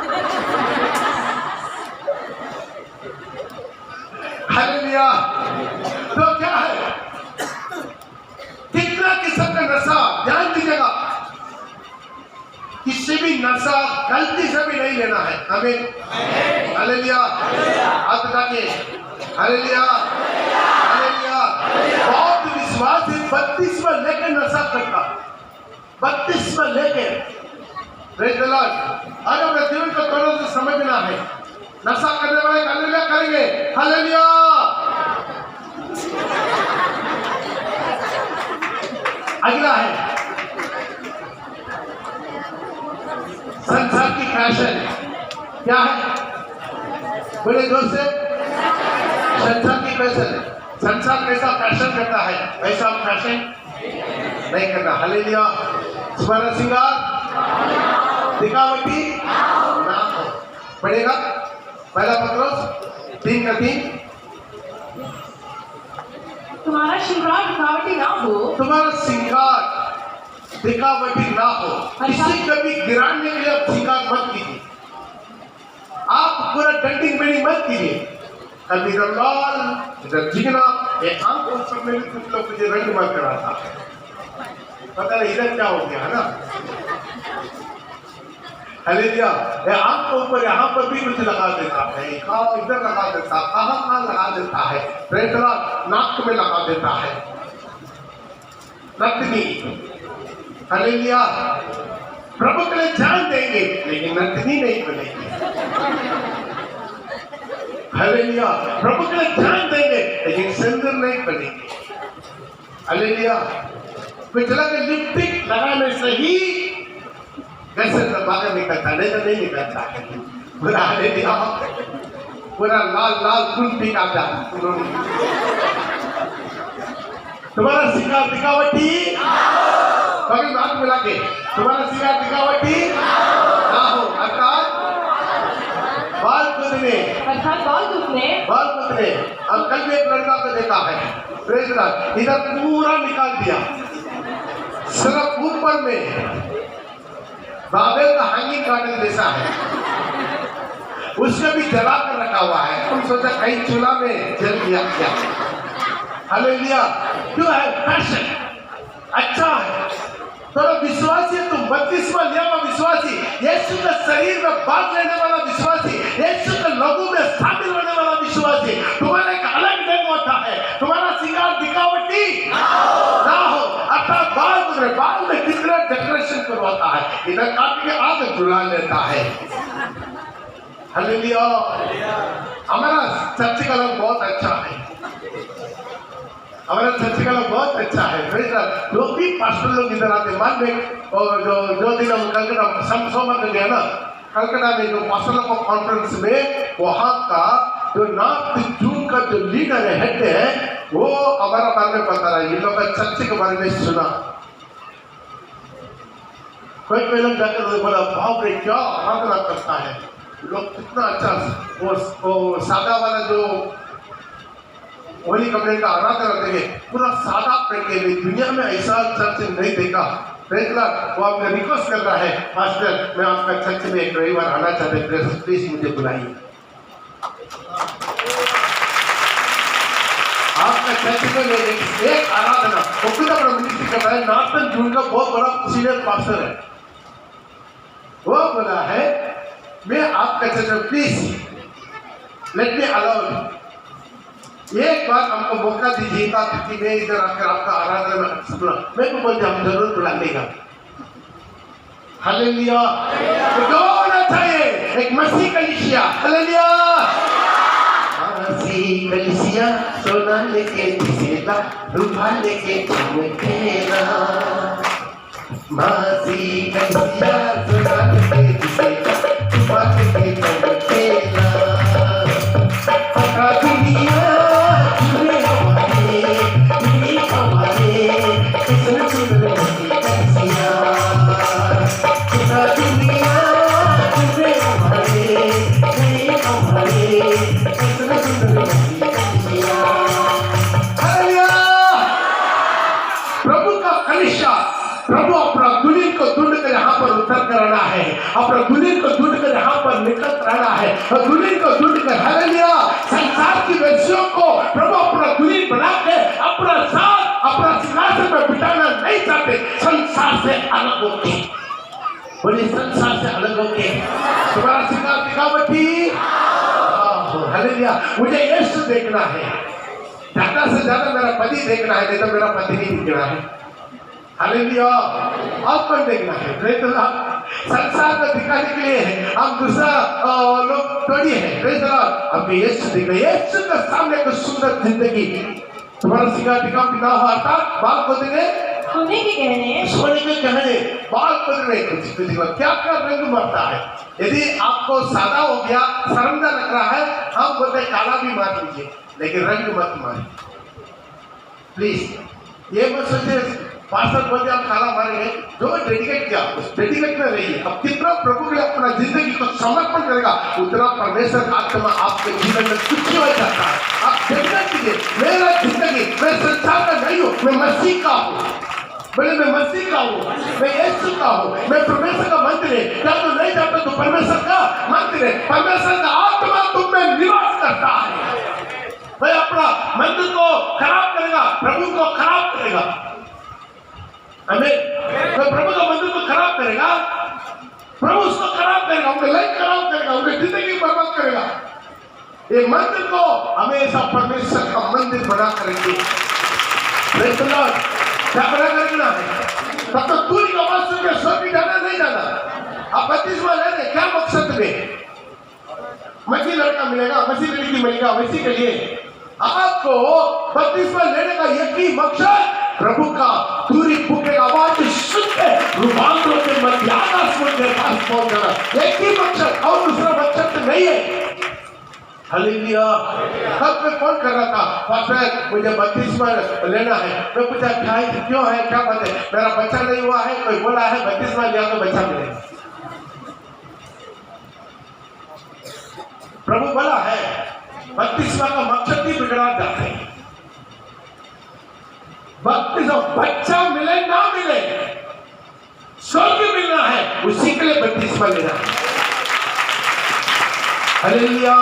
हालेलुया। तो क्या है, कितना किस्म का नशा, ध्यान दीजिएगा, किसी भी नशा गलती से भी नहीं लेना है। आमीन, हालेलुया। हाथ उठाके हालेलुया, हालेलुया। बहुत विश्वास 32वां लेके नशा करता, 32वां लेके। Praise the Lord. आज अपने जीवन को थोड़ा सा समझना है, नशा करने वाले हालेलुया करेंगे, हालेलुया। अगला है संसार की फैशन। क्या है, बोले जोर से, संसार की फैशन है। संसार कैसा फैशन करता है, वैसा हम फैशन नहीं करना। हालेलुया। स्मरण श्रृंगार दिखावटी ना हो। पढ़ेगा पहला पत्रोस 3:3। तुम्हारा श्रृंगार दिखावटी ना हो, तुम्हारा श्रृंगार दिखावटी ना हो। किसी को भी गिराने के लिए आप श्रृंगार मत कीजिए, आप पूरा डंडिंग बेड़ी मत कीजिए। कभी इधर लाल, इधर चिकना, ये आंखों पर में भी कुछ लोग मुझे रंग मार करा था, पता नहीं इधर क्या हो गया है ना। हालेलुया। आंखों ऊपर यहाँ पर भी कुछ लगा देता है, इधर लगा देता, कहाँ लगा देता है, प्रेज द लॉर्ड, नाक में लगा देता है, नतनी। हालेलुया। प्रभु के लिए जान देंगे लेकिन नतनी नहीं बनेगी। हालेलुया। प्रभु के लिए जान देंगे लेकिन सिंदूर नहीं बनेगी। हालेलुया। कुछ लगे लिपस्टिक लगाने से ही कैसे बाहर निकलता, नहीं तो नहीं निकलता है। पूरा हालेलुया, पूरा लाल लाल खून पीका जाता। तुम्हारा श्रृंगार दिखावटी, कभी बात मिला के, तुम्हारा श्रृंगार दिखावटी ना हो। अर्थात बाल कुदने, बाल कुदने। हम कल भी एक लड़का को देखा है, प्रेज द लॉर्ड, इधर पूरा निकाल दिया, सिर्फ ऊपर में बाबेल का हैंगिंग गार्डन जैसा है, उसमें भी जला कर रखा हुआ है। तुम सोचा कहीं चूल्हा में जल गया क्या? हालेलुया। क्यों है, फैशन अच्छा है। तो विश्वासी है तुम, 32वां लिया हुआ विश्वासी, यीशु का शरीर में भाग लेने वाला विश्वासी, यीशु के लोगों में शामिल होने वाला विश्वासी, तुम्हारा एक अलग ढंग होता है। तुम्हारा श्रृंगार दिखावटी ना हो। अर्थात बाल में कितना डेकोरेशन करवाता है, इधर काट के आगे झुला लेता है। हालेलुया। हमारा चर्च का लोग बहुत अच्छा है, हमारा चर्च का लोग बहुत अच्छा है। जो भी पास्टर लोग इधर आते, मान में और जो दिन हम कलकत्ता सोमवार गया ना, कलकत्ता में जो पास्टर को कॉन्फ्रेंस में, वहाँ का जो नॉर्थ जून का जो लीडर है, हेड है, वो हमारा बारे में बता रहा है। ये लोग का चर्च के बारे में सुना, कोई लोग जाकर बोला बाप रे क्या आराधना करता है, लोग कितना अच्छा, वो सादा वाला जो होली कपड़े का आराधना करते हैं, पूरा सादा पहन के, दुनिया में ऐसा चर्च नहीं देखा। वो आपका रिक्वेस्ट कर रहा है, मास्टर मैं आपका चर्च में एक रविवार आना चाहते, प्लीज मुझे बुलाइए। आपका चर्च में एक आराधना, वो खुद अपना मिनिस्ट्री कर रहा है, नॉर्थन जून का बहुत बड़ा सीनियर पास्टर है। वो बोला है मैं आपका चर्च में प्लीज लेट मी अलाउ, एक बार हमको मौका दीजिएगा कि मैं इधर आकर आपका आराधना में सुना। मैं को बोलते हम जरूर बुला लेगा। हालेलुया। तो होना चाहिए एक मसीह कलीसिया। हालेलुया। मसीह कलीसिया सोना लेके दिसेला, रूपा लेके चमकेला। मसीह कलीसिया सोना लेके दिसेला, रूपा लेके चमकेला। पका दुनिया प्रभु अपना दुनिया को ढूंढ कर यहाँ पर उतर कर दुल्हन को ढूंढकर यहाँ पर निकल रहा है और दुल्हन को ढूंढकर हालेलुया संसार की व्यक्तियों को प्रभु अपना दुल्हन बना के अपना साथ अपना सिंहासन में बिठाना नहीं चाहते, संसार से अलग होके, बोले संसार से अलग होके तुम्हारा सिंगार दिखावटी, हालेलुया मुझे यीशु देखना है, ज्यादा से ज्यादा मेरा पति देखना है, नहीं तो मेरा पति नहीं दिखना है, हालेलुया और कौन देखना है, प्रेज द लॉर्ड। संसार को दिखाने के लिए हम दूसरा लोग थोड़ी है, प्रेज द लॉर्ड। हमको यीशु दिखना, यीशु के सामने एक सुंदर जिंदगी, तुम्हारा सिंगार दिखावटी ना हो अर्थात बाल को देने सोने के गहने, सोने के गहने, बाल बदलने कुछ क्या क्या रंग मरता है। यदि आपको सादा हो गया, शर्मदा लग रहा है, हम बोलते काला भी मार लीजिए, लेकिन रंग मत मारे प्लीज। ये मत सोचिए पास्टर बोलते आप काला मारेंगे, जो डेडिकेट किया उस डेडिकेट में रहिए। अब कितना प्रभु के लिए अपना जिंदगी को समर्पण करेगा, उतना परमेश्वर आत्मा आपके जीवन में कुछ हो जाता है। आप डेडिकेट कीजिए, मेरा जिंदगी मैं संसार का नहीं हूँ, मैं मसीह का हूँ, बोले मैं मसीह का हूँ, मैं यीशु का हूँ, मैं परमेश्वर का मंदिर है। क्या तो नहीं जाता तो परमेश्वर का मंदिर है, परमेश्वर का आत्मा तुम में निवास करता है। मैं अपना मंदिर को खराब करेगा, प्रभु को खराब करेगा, हमें तो प्रभु का मंदिर को खराब करेगा, प्रभु उसको खराब करेगा, उनके लाइफ खराब करेगा, उनकी जिंदगी बर्बाद करेगा। ये मंदिर को हमेशा परमेश्वर का मंदिर बना करेंगे, प्रेज द लॉर्ड। क्या बना करना है, तब तो तू की आवाज सुन के स्वर्ग जाना नहीं जाना। आप बत्तीसवां ले रहे, क्या मकसद में? मसीह लड़का मिलेगा, मसीह लड़की मिलेगा, मसीह के लिए आपको बत्तीसवां लेने का एक ही मकसद, प्रभु का दूरी फूके आवाज सुन के रूपांतरों के मध्य आकाश के पास पहुंच जाना, एक ही मकसद और दूसरा मकसद नहीं है। हालेलुया। कब मैं फोन कर रहा था, पास्टर मुझे 32वां लेना है। मैं पूछा क्यों है, क्या बात है? मेरा बच्चा नहीं हुआ है, कोई बोला है 32वां लिया तो बच्चा मिलेगा। प्रभु बोला है 32वां का मकसद ही बिगड़ा जाता है। 32वां बच्चा मिले ना मिले, स्वर्ग मिलना है, उसी के लिए 32वां लेना है। Hallelujah,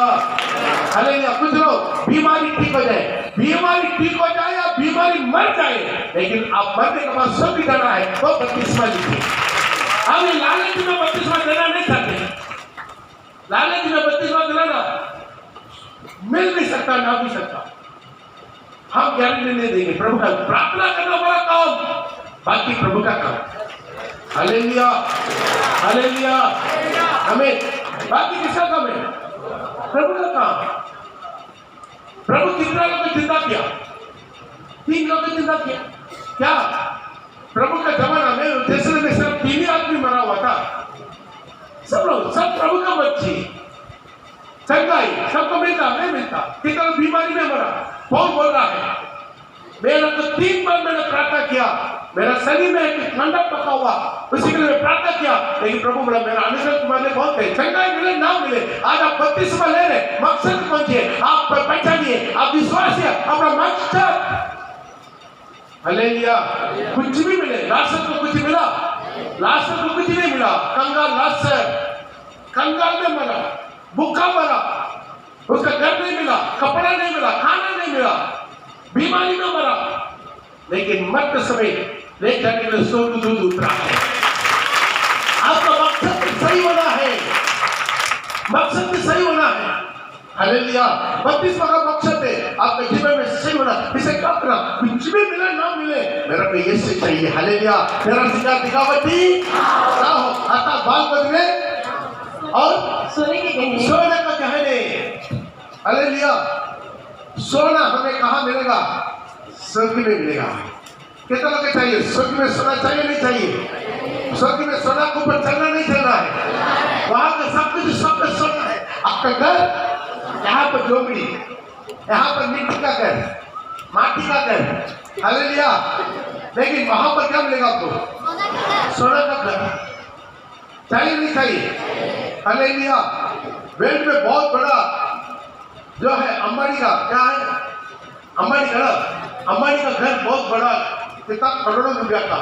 hallelujah. कुछ लोग बीमारी ठीक हो जाए, बीमारी ठीक हो जाए या बीमारी मर जाए, लेकिन आप मरने के बाद स्वर्ग जाना है तो 32वां लीजिए। हम लालच में 32वां देना नहीं चाहते, लालच में 32वां दिलाना मिल भी सकता ना भी सकता, हम गारंटी नहीं देंगे। प्रभु का प्रार्थना करना बड़ा काम, बाकी प्रभु का काम। हालेलुया, हालेलुया, हमें बाकी किसका काम है? प्रभु का काम। प्रभु कितना लोग जिंदा किया? 3 लोग जिंदा किया। क्या प्रभु का जमाना में जैसे में सिर्फ 3 ही आदमी मरा हुआ था? सब लोग, सब प्रभु का बच्ची, चंगाई सबको मिलता नहीं मिलता, कितना बीमारी में मरा। कौन बोल रहा है? मैंने तो 3 बार मैंने प्रार्थना किया, मेरा शरीर में एक ठंडा पका हुआ, उसी के लिए प्रार्थना किया, लेकिन प्रभु बोला मेरा अनुग्रह तुम्हारे बहुत है, चंगाई मिले ना मिले, आज आप 32वां ले रहे, मकसद पहुंचिए, आप पहचानिए, आप विश्वास है अपना मकसद। हालेलुया। कुछ भी मिले, लाशर को कुछ मिला, लाशर को कुछ नहीं मिला, कंगाल लाशर कंगाल में मरा, भूखा मरा, उसका घर नहीं मिला, कपड़ा नहीं मिला, खाना नहीं मिला, बीमारी में मरा, लेकिन मरते समय ले जाने में स्वर्गदूत उतरा है। आपका मकसद सही होना है, मकसद भी सही होना है। हालेलुया। 32वां का मकसद है आपके जीवन में सही होना। इसे क्या करना? कुछ भी मिले ना मिले, मेरा को यीशु चाहिए। हालेलुया। मेरा सिंगार दिखावटी क्या हो, अर्थात बाल बदले और सोने के गहने, सोने का गहने। हालेलुया। सोना हमें कहाँ मिलेगा? स्वर्ग में मिलेगा। कितना लोग चाहिए? स्वर्ग में सोना चाहिए नहीं चाहिए? स्वर्ग में सोना के ऊपर चलना नहीं चलना है, वहां का सब कुछ सब में सोना है। आपका घर यहाँ पर झोपड़ी, यहाँ पर मिट्टी का घर, माटी का घर। हालेलुया। लेकिन वहां पर क्या मिलेगा आपको? सोना का घर। चाहिए नहीं चाहिए? हालेलुया। वेल्ड में बहुत बड़ा जो है अंबानी का, क्या है? अंबानी का, अंबानी का घर बहुत बड़ा, कितना करोड़ों रुपया का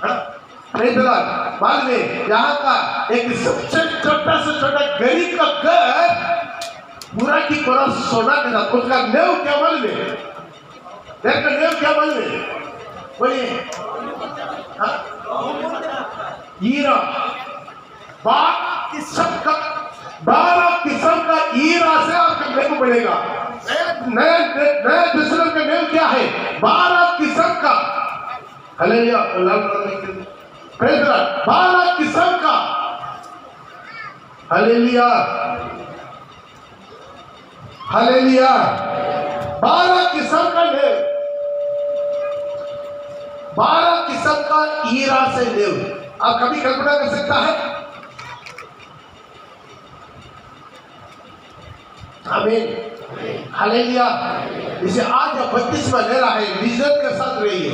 है। Praise the Lord. मालूम है यहाँ का एक सबसे छोटा से छोटा गरीब का घर पूरा की पूरा सोना के साथ, उसका नेव क्या मालूम है? घर का नेव क्या मालूम है? बोलिए। हीरा, 12 किस्म का हीरा से आपके मेरे को मिलेगा। नया दुश्मन का नेव क्या है? 12 किस्म का। हालेलुया, 12 किस्म का। हालेलुया, हालेलुया, 12 किस्म का नेव, 12 किस्म का हीरा से नेव। आप कभी कल्पना कर सकता है? आमीन, हालेलुया। इसे आज आप बपतिस्मा ले रहा है, विजन के साथ रहिए।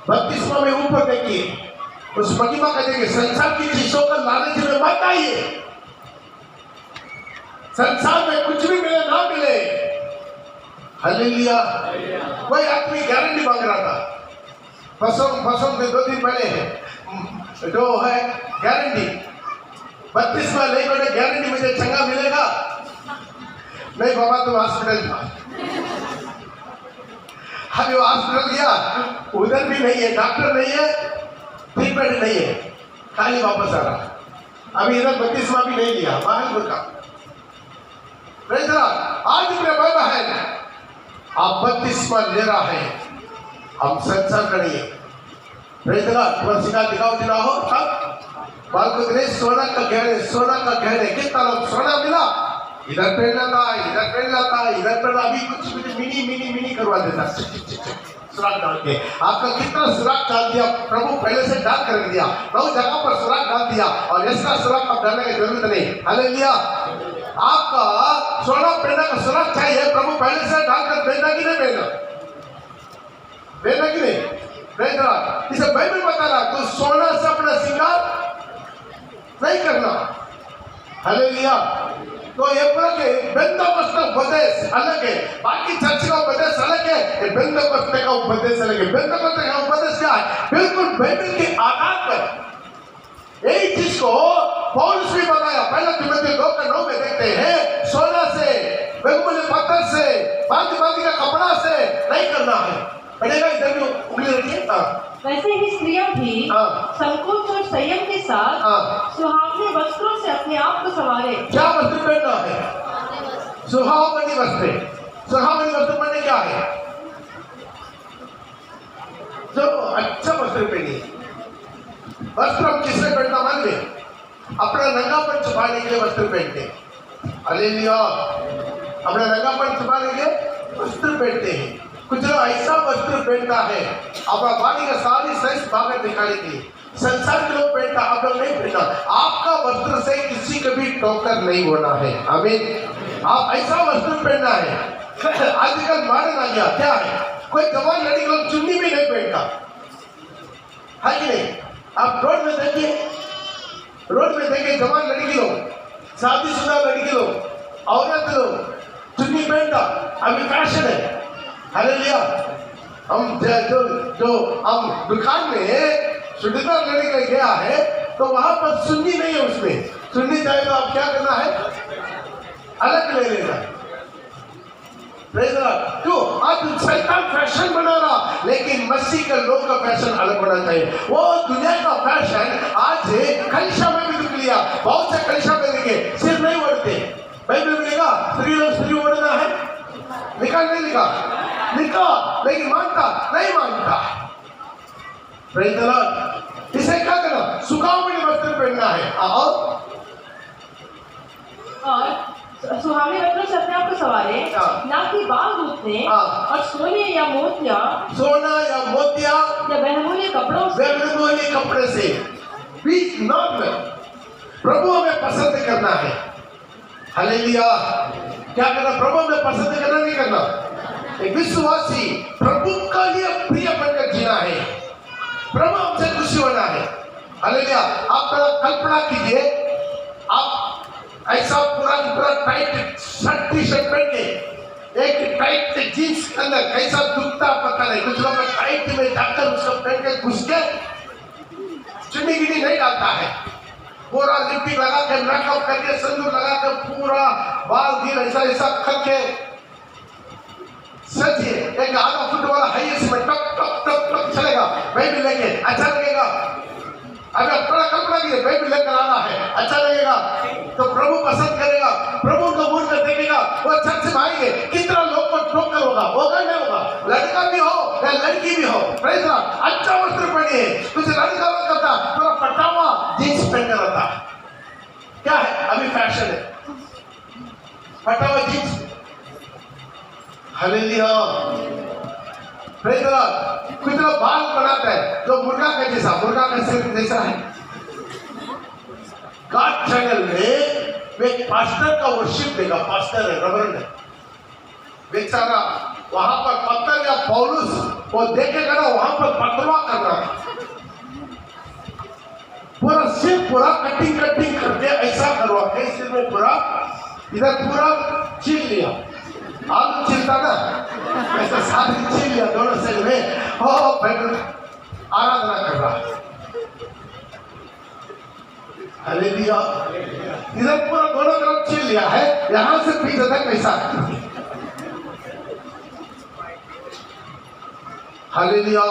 बपतिस्मा में ऊपर देखिए, उस महिमा का देखिए। संसार की चीजों का लालच में मत आइए। संसार में कुछ भी मिले ना मिले, हालेलुया। कोई आदमी गारंटी मांग रहा था फसों से 2 दिन पहले, जो है गारंटी 32 में नहीं बने गारंटी, मुझे चंगा मिलेगा। नहीं बाबा, तुम हॉस्पिटल था। अभी वो हॉस्पिटल गया, उधर भी नहीं है, डॉक्टर नहीं है, ट्रीटमेंट नहीं है, खाली वापस आ रहा। अभी इधर 32वां भी नहीं लिया, बाहर का। आज मेरे भाई बहन, आप 32वां ले रहा है, हम संसार करिए। दिखाओ बाल को गणेश सोना का गहने कितना लोग सोना मिला, इधर पहनना था, इधर पहनना था, इधर पहनना। अभी कुछ मिनी करवा देता, सुराख डाल के। आपका कितना सुराख डाल दिया, प्रभु पहले से डाल कर दिया, 9 जगह पर सुराख डाल दिया, और इसका सुराख अब डालने की जरूरत नहीं। हालेलुया। आपका सोना पहनने का सुराख चाहिए, प्रभु पहले से डालकर पहनना कि नहीं पहनना? पहनना कि नहीं? इसे बाइबल बता रहा, तो सोना से अपना श्रृंगार नहीं करना। हालेलुया। तो ये पूरा के बेंतोकोस्ते का उपदेश अलग है, बाकी चर्च का उपदेश अलग है, बेंतोकोस्ते का उपदेश अलग है। बेंतोकोस्ते का उपदेश क्या है? बिल्कुल बाइबल के आधार पर यही चीज को पौलुस भी बताया। पहला तिमोथी 2:9 में देखते हैं, सोना से, बेगुले पत्थर से, भांति का कपड़ा से नहीं करना है। पढ़ेगा इधर भी उंगली रखिए। वैसे ही स्त्रियां भी संकोच और संयम के साथ सुहावने वस्त्रों से अपने आप को संवारे। क्या वस्त्र पहनना है? सुहावनी वस्त्र। सुहावनी वस्त्र पहनने क्या है? जो अच्छा वस्त्र पहनिए। वस्त्र हम किसने पहनना मान ले? अपना नंगापन छुपाने के लिए वस्त्र पहनते हैं। हालेलुया। अपना नंगापन छुपाने के लिए वस्त्र पहनते हैं। कुछ लोग ऐसा वस्त्र पहनता है अपना बॉडी का सारी साइज बाहर दिखाने के लिए। संसार के लोग पहनता, आप लोग नहीं पहनता। आपका वस्त्र से किसी का भी टोकर नहीं होना है। आमीन। आप ऐसा वस्त्र पहनना है। आजकल मॉडर्न आ गया, क्या है? कोई जवान लड़की लोग चुन्नी भी नहीं पहनता है कि नहीं? आप रोड में देखिए जवान लड़की लोग, शादीशुदा लड़की लोग, औरत लोग चुन्नी पहनता, अभी फैशन है। हालेलुया। हम जो हम दुकान में शुद्धता लेने के लिए गया है, तो वहां पर सुन्नी नहीं है। उसमें सुन्नी चाहिए तो आप क्या करना है? अलग ले लेना। क्यों? आज शैतान फैशन बना रहा, लेकिन मसीह का लोग का फैशन अलग होना चाहिए। वो दुनिया का फैशन आज कलिशा में भी निकल लिया। बहुत से कलिशा में देखे सिर नहीं ओढ़ते। बाइबल में लिखा स्त्री ओढ़ना है, लिखा नहीं लिखा? लिखा, लेकिन मानता नहीं मानता। इसे क्या करना? सुखावनी वस्त्र पहनना है। और सुहावने वस्त्रों से अपने आप को संवारे, ना कि बाल गूंथने और सोने या मोतिया या बहुमूल्य कपड़े से बीच नॉट में प्रभु हमें पसंद करना है। हालेलुया। क्या करना? प्रभु हमें पसंद करना, नहीं करना। एक विश्वासी प्रभु का लिए प्रिय बनकर जीना है, प्रभु हमसे खुशी होना है। हालेलुया। आप कल्पना कीजिए, आप ऐसा पूरा टाइट शर्ट टी शर्ट पहन के एक टाइट जींस के अंदर कैसा दुखता पता नहीं। कुछ लोग टाइट में जाकर उसको पहन के घुस के चुन्नी गिनी नहीं डालता है, पूरा लिपस्टिक लगा के मेकअप करके सिंदूर लगा के पूरा बाल गिर ऐसा ऐसा करके सजिए, एक आधा फुट वाला हाईएस्ट में टप टप टप टप चलेगा, बेबी लेके अच्छा लगेगा। अगर अपना कपड़ा भी बेबी लेकर आना है, अच्छा लगेगा तो प्रभु पसंद करेगा, प्रभु को मुड़ कर देखेगा, वो चर्च में आएंगे। कितना लोग को ठोकर होगा नहीं होगा, लड़का भी हो या लड़की भी हो, प्रेज़ गॉड, अच्छा वस्त्र पहनिए। कुछ लड़का लोग करता पूरा फटा हुआ जींस पहन कर रहता है, क्या है अभी फैशन है, फटा हुआ जींस। Hallelujah, praise God. कुछ लोग बाल बनाते हैं जो मुर्गा का जैसा, मुर्गा का सिर जैसा है। गॉड चैनल में एक पास्टर का वर्शिप देगा, पास्टर है, रेवरेंड है, बेचारा वहां पर पत्थर या पौलुस वो देखेगा ना, वहां पर पतवा करना, पूरा सिर पूरा कटिंग कटिंग करके ऐसा करवा के सिर में पूरा इधर पूरा छील लिया, आलू छिलता ना ऐसा साथ छील लिया दोनों साइड में, हो आराधना कर रहा है। हालेलुया, इधर पूरा दोनों तरफ छील लिया है, यहां से पीछे तक ऐसा। हालेलुया,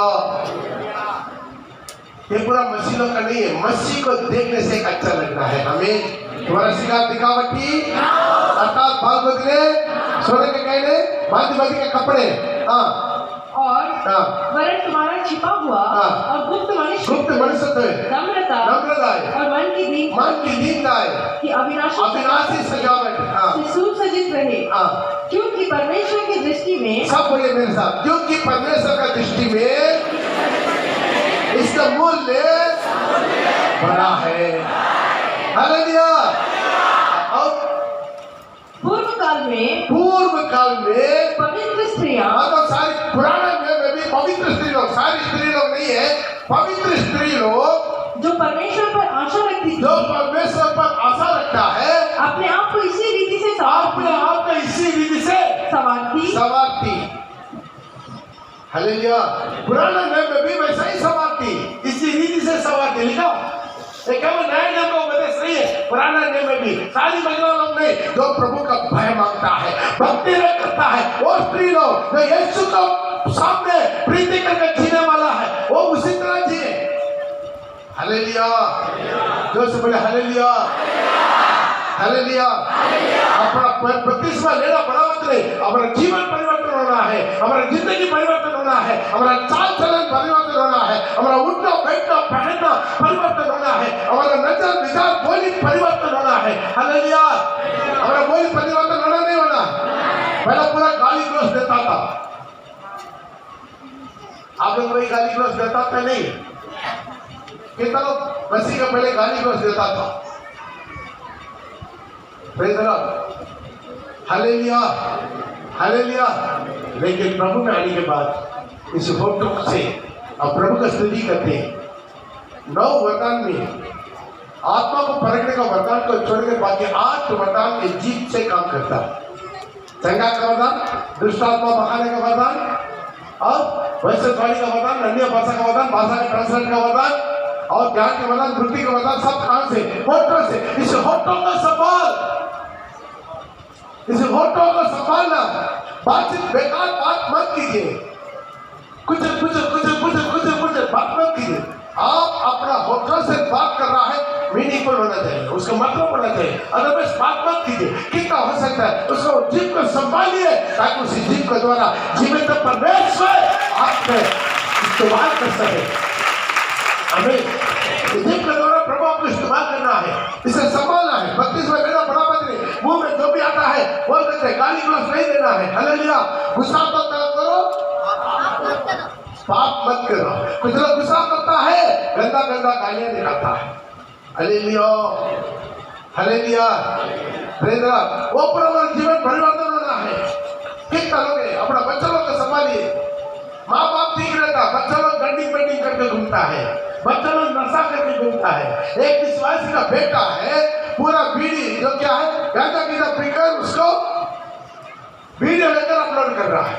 ये पूरा मसीहों का नहीं है, मसीह को देखने से एक अच्छा लगना है हमें। तुम्हारा सिंगार दिखावटी अर्थात बाल बदले, सोने के गहने, बांधी के कपड़े, हाँ, और वरन तुम्हारा छिपा हुआ और गुप्त मनुष्य नम्रता और मन की दीनता है कि अविनाशी सजावट से सुसज्जित रहे, क्योंकि परमेश्वर की दृष्टि में, सब बोले मेरे साथ, क्योंकि परमेश्वर का दृष्टि में इसका मूल्य बड़ा है। हालेलुया। और पूर्व काल में पवित्र स्त्रियां, मतलब सारी पुराने में भी पवित्र स्त्री लोग, सारी स्त्री लोग नहीं है, पवित्र स्त्री लोग जो परमेश्वर पर आशा रखती थी, जो परमेश्वर पर आशा रखता है, अपने आप को इसी रीति से संवारती। हालेलुया। पुराने नियम में भी वैसा ही संवारती, इसी रीति से संवारती। लिखा केवल नए नियम का उपदेश नहीं है, पुराना नियम में भी सारी महिला लोग नहीं, जो प्रभु का भय मांगता है, भक्ति करता है, वो स्त्री लोग जो यीशु को सामने प्रीति करके जीने वाला है, वो उसी तरह जिए। हालेलुया, जो से बोले हालेलुया, हालेलुया। अपना बपतिस्मा लेना बड़ा मत नहीं, हमारा जीवन परिवर्तन होना है, हमारा जिंदगी परिवर्तन होना है, हमारा चाल चलन परिवर्तन होना है, हमारा उठना बैठना पहनना परिवर्तन होना है, हमारा नजर विचार बोली परिवर्तन होना है। हालेलुया। हमारा बोली परिवर्तन होना नहीं होना। पहला पूरा गाली गलौज देता था, आप लोग कोई गाली गलौज देता था नहीं? कितना लोग मसीह का पहले गाली गलौज देता था? Praise the Lord. Hallelujah, hallelujah. लेकिन प्रभु में आने के बाद इस फोटो से अब प्रभु का स्तुति करते हैं। 9 वरदान में आत्मा को परखने का वरदान को छोड़कर बाकी 8 वरदान में जीत से काम करता है। चंगा का वरदान, दुष्ट आत्मा भगाने का वरदान, और भविष्यवाणी का वरदान, अन्य भाषा का वरदान, भाषा के ट्रांसलेट का वरदान, और ज्ञान के वरदान, बुद्धि का वरदान, सब कहां से? होठों से। इस होठों का सवाल, इस होठों को संभालना, बातचीत बेकार बात मत कीजिए, कुछ बात मत कीजिए। आप अपना होठों से बात कर रहा है, मीनिंगफुल होना चाहिए, उसका मतलब होना चाहिए, अदरवाइज बात मत कीजिए। कितना हो सकता है उसको जीभ को संभालिए, ताकि उसी जीभ के द्वारा जीवित परमेश्वर आपने इस्तेमाल कर सके। हमें जीभ के द्वारा प्रभु आपको इस्तेमाल करना है, इसे संभालना है। बपतिस्मा लेना बड़ा बात नहीं, मुंह में जो भी आता है बोल देते, गाली गलौज नहीं देना है। हालेलुया। गुस्सा मत करो, पाप मत करो। कुछ लोग गुस्सा करता है, गंदा गंदा गालियां निकालता है। Hallelujah, hallelujah. Praise the Lord. वो पूरा जीवन परिवर्तन होना है। कितना लोग है, अपना बच्चा लोग को संभालिए। माँ बाप ठीक रहता, बच्चा लोग गंडी पेंटिंग करके घूमता है, बच्चा लोग नशा करके घूमता है। एक विश्वासी का बेटा है, पूरा बीड़ी जो क्या है गांजा पीना पीकर उसको वीडियो लेकर अपलोड कर रहा है।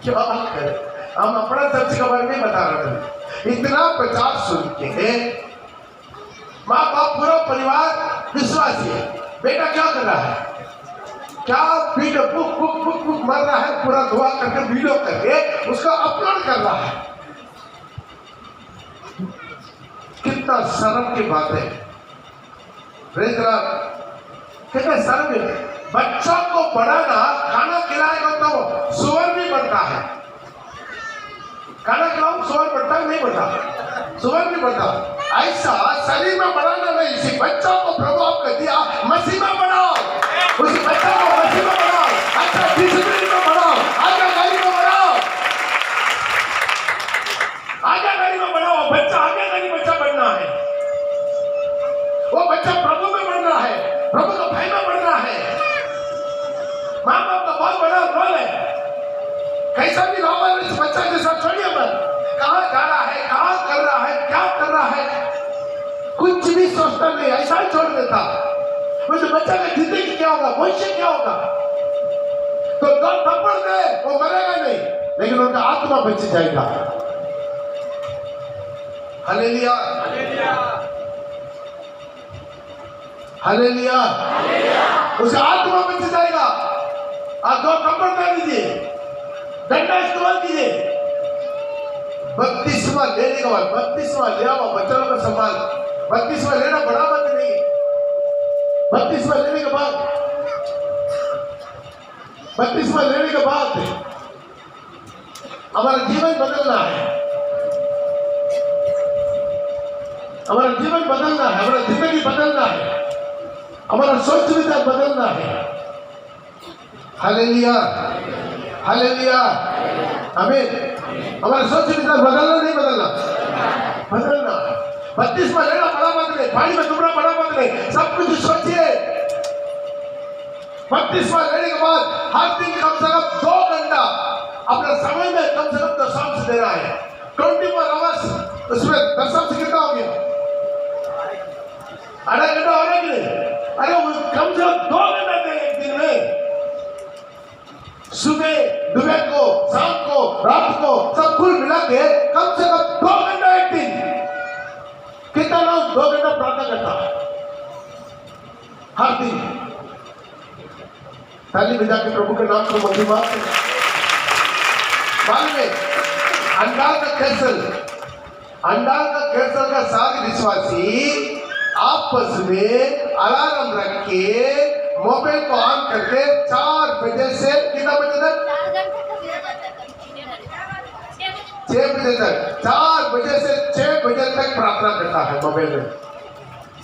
क्या बात करें, हम अपना चर्च के बारे में बता रहे थे। इतना प्रचार सुन के माँ बाप पूरा परिवार विश्वासी है, बेटा क्या कर रहा है, क्या वीडियो बुक मर रहा है, पूरा दुआ करके वीडियो करके उसका अपलोड कर रहा है। कितना शर्म की बात है, कितना शर्म है। बच्चों को बढ़ाना, खाना खिलाएगा तो सुअर भी बढ़ता है, खाना खिलाओ सुअर बढ़ता है, नहीं बढ़ता, सुअर भी बढ़ता। ऐसा शरीर में बढ़ाना नहीं, इसी बच्चों को प्रभु आपको दिया, मसीह में बढ़ाओ, उसी बच्चों को मसीह में बढ़ाओ, अच्छा डिसिप्लिन में बढ़ाओ, आज्ञाकारी में बढ़ाओ, आज्ञाकारी में बढ़ाओ। बच्चा आज्ञाकारी बच्चा बनना है, वो बच्चा प्रभु में बढ़ रहा है, प्रभु का भय में बढ़ रहा है। माँ बाप का बहुत बड़ा रोल है, कैसा भी रोल है इस बच्चा के साथ छोड़िए मत, कहाँ जा रहा है, कहाँ कर रहा है, क्या कर रहा है, कुछ भी सोचता नहीं, ऐसा ही छोड़ देता। मुझे बच्चा का जिंदगी क्या होगा, भविष्य क्या होगा, तो दो थप्पड़ दे वो मरेगा नहीं, लेकिन उनका आत्मा बच जाएगा। हालेलुया, हालेलुया, उसे आत्मा बच जाएगा। आप दो थप्पड़ दे दीजिए, डंडा इस्तेमाल कीजिए। बपतिस्मा लेने के बाद, बपतिस्मा लिया हुआ बच्चों का संभाल, बपतिस्मा लेना बड़ा बात नहीं है। बपतिस्मा लेने के बाद, बपतिस्मा लेने के बाद हमारा जीवन बदलना है, हमारा जीवन बदलना है, हमारा जिंदगी बदलना है, हमारा सोच विचार बदलना है। हालेलुया, हालेलुया, आमीन। हमारा सोच विचार बदलना नहीं, बदलना, बदलना। बपतिस्मा लेना बड़ा बात नहीं, पानी में डूबना बड़ा बात नहीं, सब कुछ सोचिए। बपतिस्मा लेने के बाद हर दिन कम से कम 2 घंटा अपना समय में कम से कम दशमांश देना है। 24 आवर्स उसमें दशमांश कितना हो गया, आधा घंटा हो रहा कि नहीं? अरे कम से कम 2 घंटा दे एक दिन में, सुबह दोपहर को, शाम को, रात को, सब कुल मिला के कम से कम 2 घंटा एक दिन। कितना लोग 2 घंटा प्रार्थना करता है हर दिन? ताली बजा के प्रभु के नाम को महिमा। बाद में अंडाल का कैंसर का सारे विश्वासी आपस में अलार्म रख के मोबाइल को ऑन करके 4 बजे से कितना बजे तक, 6 बजे तक, 4 बजे से 6 बजे तक प्रार्थना करता है मोबाइल में।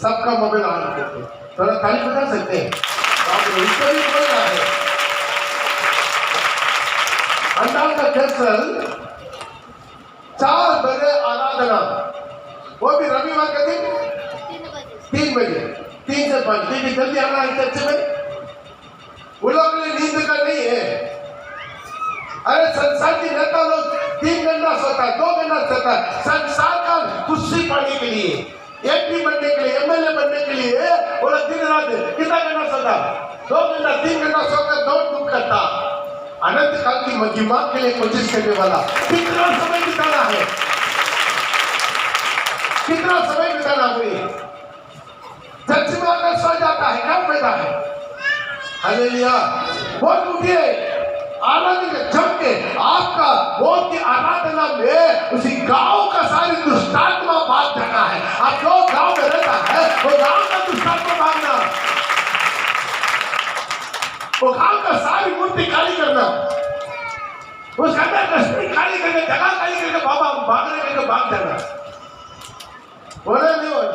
सबका मोबाइल ऑन करके थोड़ा ताली बजा सकते हैं, इसको भी बोलना है। अंडाल का कैंसर 4 बजे आराधना, वो भी रविवार के दिन 3 बजे, 3 से 5, देखिए जल्दी आना है चर्च में। वो लोग के लिए नींद का नहीं है। अरे संसार के नेता लोग 3 घंटा सोता है, 2 घंटा सोता है, संसार का कुर्सी पाने के लिए, एमपी बनने के लिए, एमएलए बनने के लिए वो लोग दिन रात कितना घंटा सोता, 2 घंटा 3 घंटा सोकर दौड़ धूप करता। अनंत काल की महिमा के लिए कोशिश करने वाला कितना समय बिताना है, कितना समय बिताना हुई। चर्च में आकर सो जाता है, क्या फायदा है? हालेलुया, बहुत उठिए, आराधना जम के आपका बहुत की आराधना में उसी गांव का सारी दुष्टात्मा भाग जाना है। आप जो गांव में रहता है वो गांव का दुष्टात्मा भागना, वो गांव का सारी मूर्ति खाली करना, उस अंदर कश्मीर खाली करके, जगह खाली करके बाबा भागने करके भाग जाना। बोले नहीं बोले,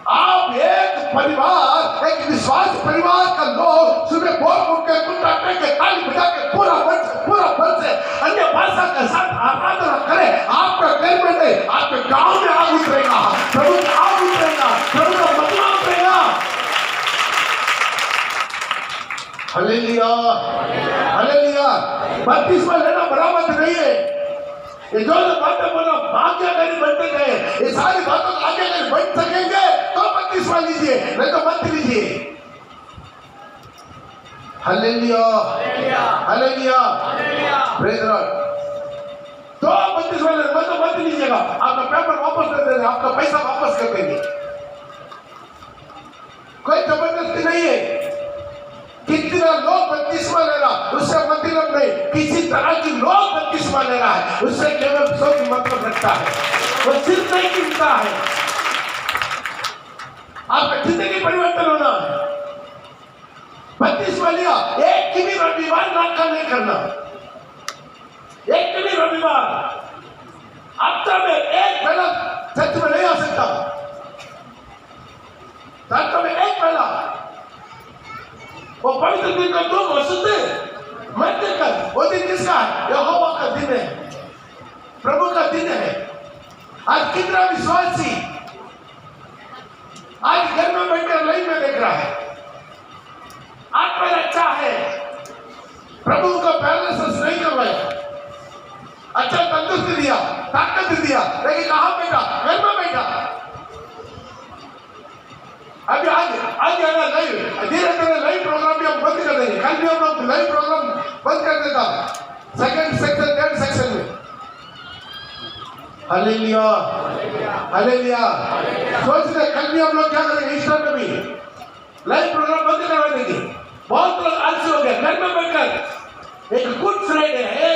आप एक परिवार, एक विश्वास परिवार का लोग सुबह भोर उठ के कुत्ता टेक के ताली बजा के पूरा मन से अन्य भाषा के साथ आराधना करें, आपका घर में नहीं आपके गांव में आग उतरेगा, प्रभु का आग उतरेगा, प्रभु का महिमा उतरेगा। Hallelujah, hallelujah. बपतिस्मा लेना बड़ा बात नहीं है। ये जो बातें बोला आज्ञाकारी बनते गए, ये सारी बातों को आज्ञाकारी बन सकेंगे तो बपतिस्मा लीजिए, नहीं तो मत लीजिए। Hallelujah, hallelujah, praise the Lord. 2 जो 32 वाले मत लीजिएगा, आपका पेपर वापस कर देंगे, आपका पैसा वापस कर देंगे। कोई जबरदस्ती नहीं है। कितना लोग बपतिस्मा ले रहा उससे मतलब नहीं, किसी तरह की लोग बपतिस्मा ले रहा है उससे केवल सौ की मतलब रखता है, वो सिर्फ नहीं गिनता है। आपका जिंदगी परिवर्तन होना है। बपतिस्मा लिया, एक की भी रविवार नाका नहीं करना, एक की भी रविवार हफ्ता में एक पहला चर्च में नहीं आ सकता, चर्च में एक पहला वो पवित्र दिन का 2 वसुते मत कर। वो दिन किसका है? यहोवा का दिन है, प्रभु का दिन है। आज कितना विश्वासी आज घर में बैठकर लाइन में देख रहा है, आत्मा अच्छा है, प्रभु का पैरालिसिस नहीं करवाया, अच्छा तंदुरुस्ती दिया, ताकत दिया, लेकिन कहां बैठा? घर में बैठा। अभी आज आना लाइव, धीरे धीरे लाइव प्रोग्राम भी हम बंद कर देंगे। कल भी हम लोग लाइव प्रोग्राम बंद कर देता, सेकंड सेक्शन, थर्ड सेक्शन में। Hallelujah, hallelujah. सोच रहे कल भी हम लोग क्या करेंगे, ईस्टर में भी लाइव प्रोग्राम बंद करवा देंगे। बहुत लोग आलसी हो गए, घर में बैठकर। एक गुड फ्राइडे है,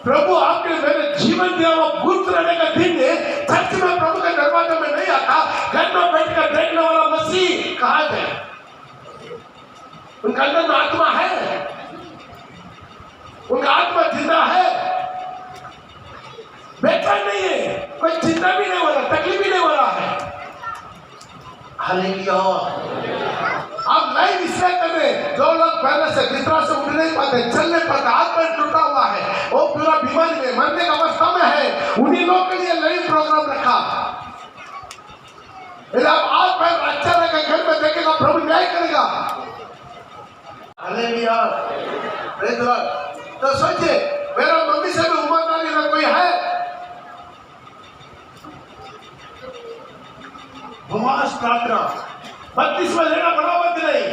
प्रभु आपके मेरे जीवन दिया वो गुड फ्राइडे का दिन है। चर्च में प्रभु के दरवाजे में नहीं आता, घर में बैठकर देखने वाला मसीह कहाँ है? उनका अंदर में आत्मा है, उनका आत्मा जिंदा है, बेचैन नहीं है, कोई चिंता भी नहीं हो रहा, तकलीफ भी नहीं हो रहा है। हालेलुया। आप लाइव इसलिए कर रहे, जो लोग पहले से बिस्तर से उठ नहीं पाते, चल नहीं पाते, हाथ पैर टूटा हुआ है, वो पूरा बीमारी में मरने की अवस्था में है, उन्हीं लोग के लिए लाइव प्रोग्राम रखा। यदि आप हाथ पैर अच्छा रहेगा, घर में देखेगा, प्रभु न्याय करेगा। Hallelujah, praise the Lord. तो सोचिए, मेरा मम्मी से भी उम्र वाली कोई है? उपवास प्रार्थना 32 में लेना बड़ा बात नहीं।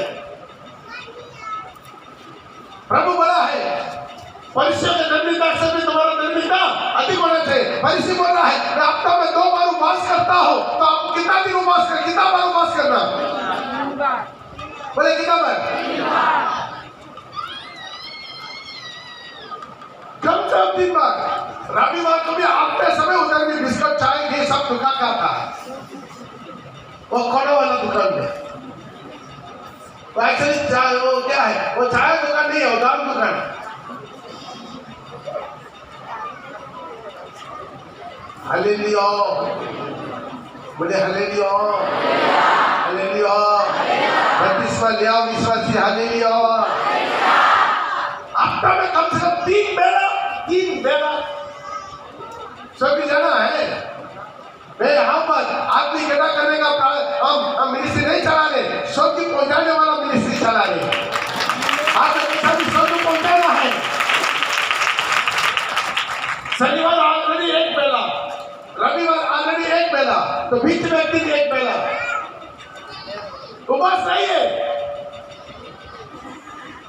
प्रभु बड़ा है, परिचय के निर्मिता से भी तुम्हारा निर्मिता अधिक होना चाहिए। परिचय बोल रहा है, मैं हफ्ता में 2 बार उपवास करता हूं, तो आपको कितना दिन उपवास कर, कितना बार उपवास करना? बोले कितना बार? कम से कम 3 बार। रविवार को भी आपके समय उधर भी बिस्कुट चाय ये सब दुकान का था, वो कोड़ा वाला दुकान में। वो एक्चुअली चाय, वो क्या है, वो चाय दुकान नहीं है, वो दाम दुकान है। हालेलुया, बोले हालेलुया, हालेलुया। 32वां लिया विश्वासी, हालेलुया। हफ्ता में कम से कम 3 बेला सभी जाना है। मैं यहाँ पर आदमी इकट्ठा करने का हम मिनिस्ट्री नहीं चला रहे, सब्जी पहुंचाने वाला मिनिस्ट्री चला रहे। आपको सभी सब्जी पहुंचाना है। शनिवार ऑलरेडी 1 बेला, रविवार ऑलरेडी 1 बेला, तो बीच में एक दिन 1 बेला उपवास नहीं है।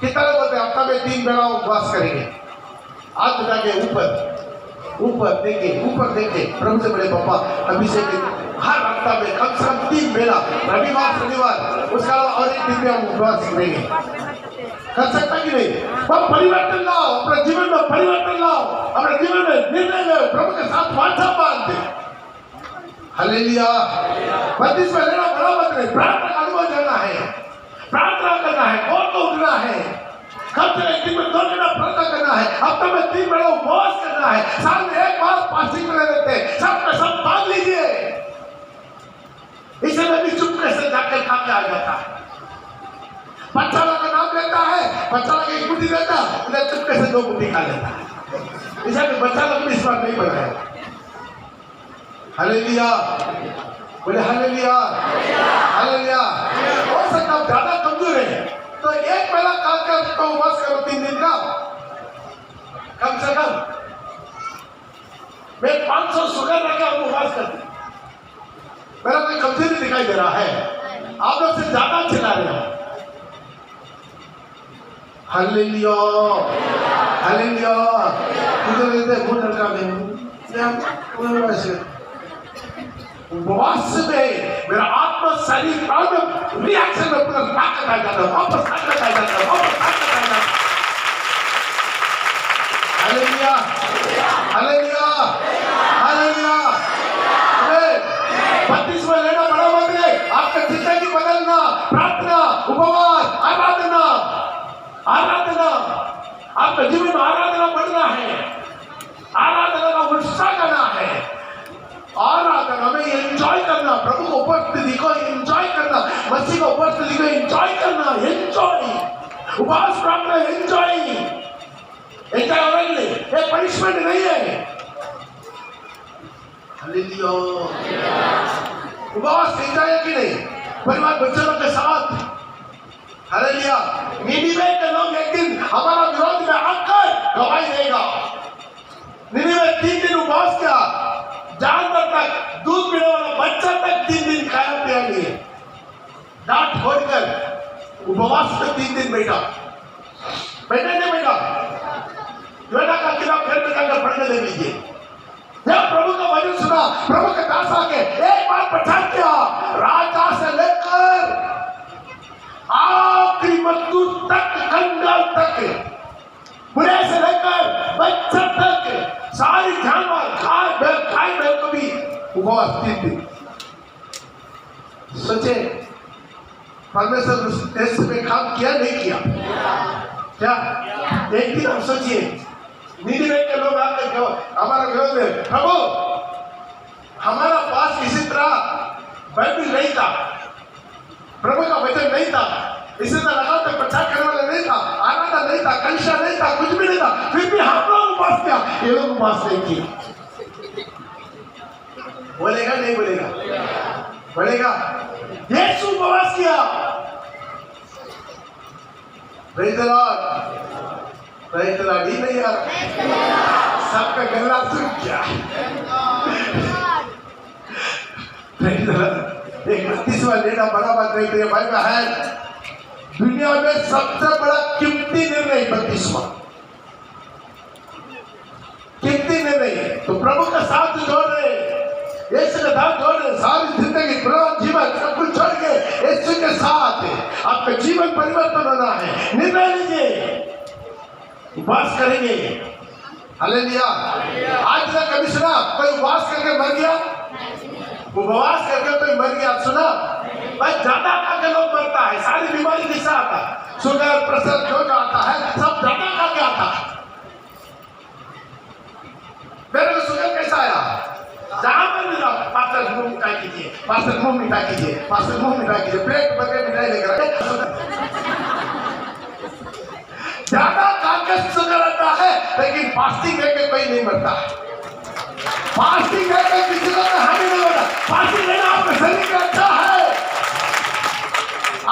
कितना लोग बोलते हैं हफ्ता में 3 बेला उपवास करेंगे? हाथ उठा के ऊपर देखे, प्रभु से बोले पापा अभी से हर हफ्ता में कम से कम 3 बेला, रविवार शनिवार, उसके अलावा और एक दिन में हम उपवास करेंगे। कर सकता कि नहीं? पर परिवर्तन लाओ, अपने जीवन में परिवर्तन लाओ, अपने जीवन में निर्णय लो, प्रभु के साथ वाचा बांधे। हालेलुया। 32 में लेना बड़ा बात नहीं, प्रार्थना का अनुभव जाना है, प्रार्थना करना है, कौन को उठना है, कम से एक दिन में 2 घंटा प्रार्थना करना है, हफ्ते में 3 बेला उपवास करना है, साल में 1 बार फास्टिंग में रहते हैं। सब में सब बांध लीजिए। इसे में भी चुप कैसे जाकर खा के आ जाता है। बच्चा का नाम लेता है, बच्चा की 1 मुट्ठी देता, उधर चुप कैसे 2 मुट्ठी खा लेता है। इसे में बच्चा लोग भी इस बार नहीं बनाया। हालेलुया, बोले हालेलुया, हालेलुया। हो सकता है ज्यादा कमजोर है, तो 1 बेला खाकर तो उपवास करो 3 दिन का, कम से कम। मैं 500 शुगर रखकर उपवास करती, मेरा कोई कमजोरी दिखाई दे रहा है? आप लोग से ज्यादा चिल्ला रहे हो। Hallelujah, hallelujah. मुझे लगता है मुंह लड़का में उपवास में मेरा आत्मा शरीर प्राण रिएक्शन में पूरा ताकत आ जाता है, वापस ताकत आ जाता है, वापस ताकत आ जाता है। Hallelujah, hallelujah, hallelujah. बपतिस्मा लेना बड़ा मत है, आपका जिंदगी बदलना, प्रार्थना, उपवास, आराधना, आराधना, आपका जीवन में आराधना बढ़ना है, आराधना का उत्साह करना है, आराधना में एंजॉय करना, प्रभु को उपस्थिति को एंजॉय करना, मसीह को उपस्थिति को एंजॉय करना, एंजॉय, उपवास प्रार्थना एंजॉय, एंजॉय हो रही नहीं, ये पनिशमेंट नहीं है। हालेलुया, उपवास एंजॉय है कि नहीं, परिवार बच्चों के साथ। हालेलुया, निनिवे के लोग एक दिन हमारा विरोध में आकर गवाही देगा। निनिवे 3 दिन उपवास किया, जानवर तक, दूध पीने वाला बच्चा तक 3 दिन खाया पिया नहीं, डांट छोड़कर उपवास में 3 दिन बैठा, बैठा नहीं बैठा, योना का किताब घर में जाकर पढ़ने दे लीजिए। जब प्रभु का वचन सुना, प्रभु के दास आके एक बार प्रचार किया, राजा से लेकर आखिरी मजदूर तक, कंगाल तक, बुढ़े से लेकर बच्चा तक, सारी जानवर खाए बैल को भी उपवास 3 दिन। सोचे परमेश्वर उस देश में काम किया नहीं किया क्या? एक दिन हम सोचिए, निनिवे के लोग आकर हमारा विरोध में, प्रभु हमारा पास इसी तरह बाइबल नहीं था, प्रभु का वचन नहीं था, इसी तरह लगातार प्रचार करने वाला नहीं था, आराधना नहीं था, कलिशा नहीं था, कुछ भी नहीं था, फिर भी हम लोग उपवास किया, ये लोग उपवास नहीं किया। बोलेगा नहीं बोलेगा? बोलेगा। यीशु उपवास किया। Praise the Lord, praise the Lord. ही नहीं यार, सबका गला सूख गया। Praise the Lord. एक 32वां लेना बड़ा बात नहीं, तो ये बाइबल है, दुनिया में सबसे बड़ा कीमती निर्णय 32वां कीमती निर्णय है। तो प्रभु का साथ जोड़ रहे, यीशु का साथ जोड़ रहे, सारी जिंदगी पूरा जीवन सब कुछ छोड़ के यीशु के साथ आपका जीवन परिवर्तन होना है। निर्णय लीजिए, उपवास करेंगे। हालेलुया। आज तक कभी सुना कोई उपवास करके मर गया? उपवास करके कोई मर गया सुना? बस ज्यादा खा के लोग मरता है, सारी बीमारी किससे आता है? शुगर, प्रेशर जो आता है सब ज्यादा खा के आता है। मेरे को शुगर कैसा आया? जहां पर भी जाओ, पास्टर मुंह मिठाई कीजिए, पास्टर मुंह मिठाई कीजिए, पास्टर मुंह मिठाई कीजिए, प्लेट भर के मिठाई लेकर आए। ज्यादा खा के शुगर आता है, लेकिन फास्टिंग करके कोई नहीं मरता है। फास्टिंग करके किसी को हानि नहीं होता। फास्टिंग लेना आपके शरीर का अच्छा है,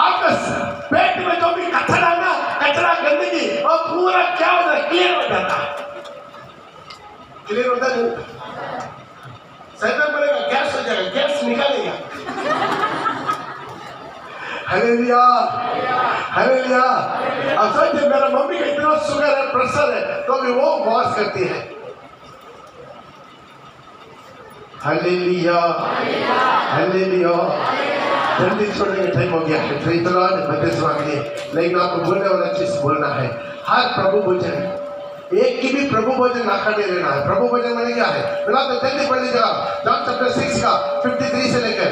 आपके पेट में जो भी कचरा ना, कचरा गंदगी और पूरा क्या होता है, क्लियर हो जाता है। क्लियर होता है, शैतान बोलेगा गैस हो जाएगा, गैस निकालेगा। Hallelujah, hallelujah. अब सोचिए, मेरा मम्मी का इतना शुगर है, प्रेशर है, तो भी वो उपवास करती है। Hallelujah, hallelujah. जल्दी छोड़ने का टाइम हो गया है। Praise the Lord. बपतिस्मा के लिए, लेकिन आपको बोलने वाला चीज बोलना है। हर प्रभु भोजन, एक की भी प्रभु भोजन ना खाने लेना है। प्रभु भोजन मैंने क्या है? बोला तो जल्दी पढ़ लीजिएगा, जॉन चैप्टर 6 का 53 से लेकर,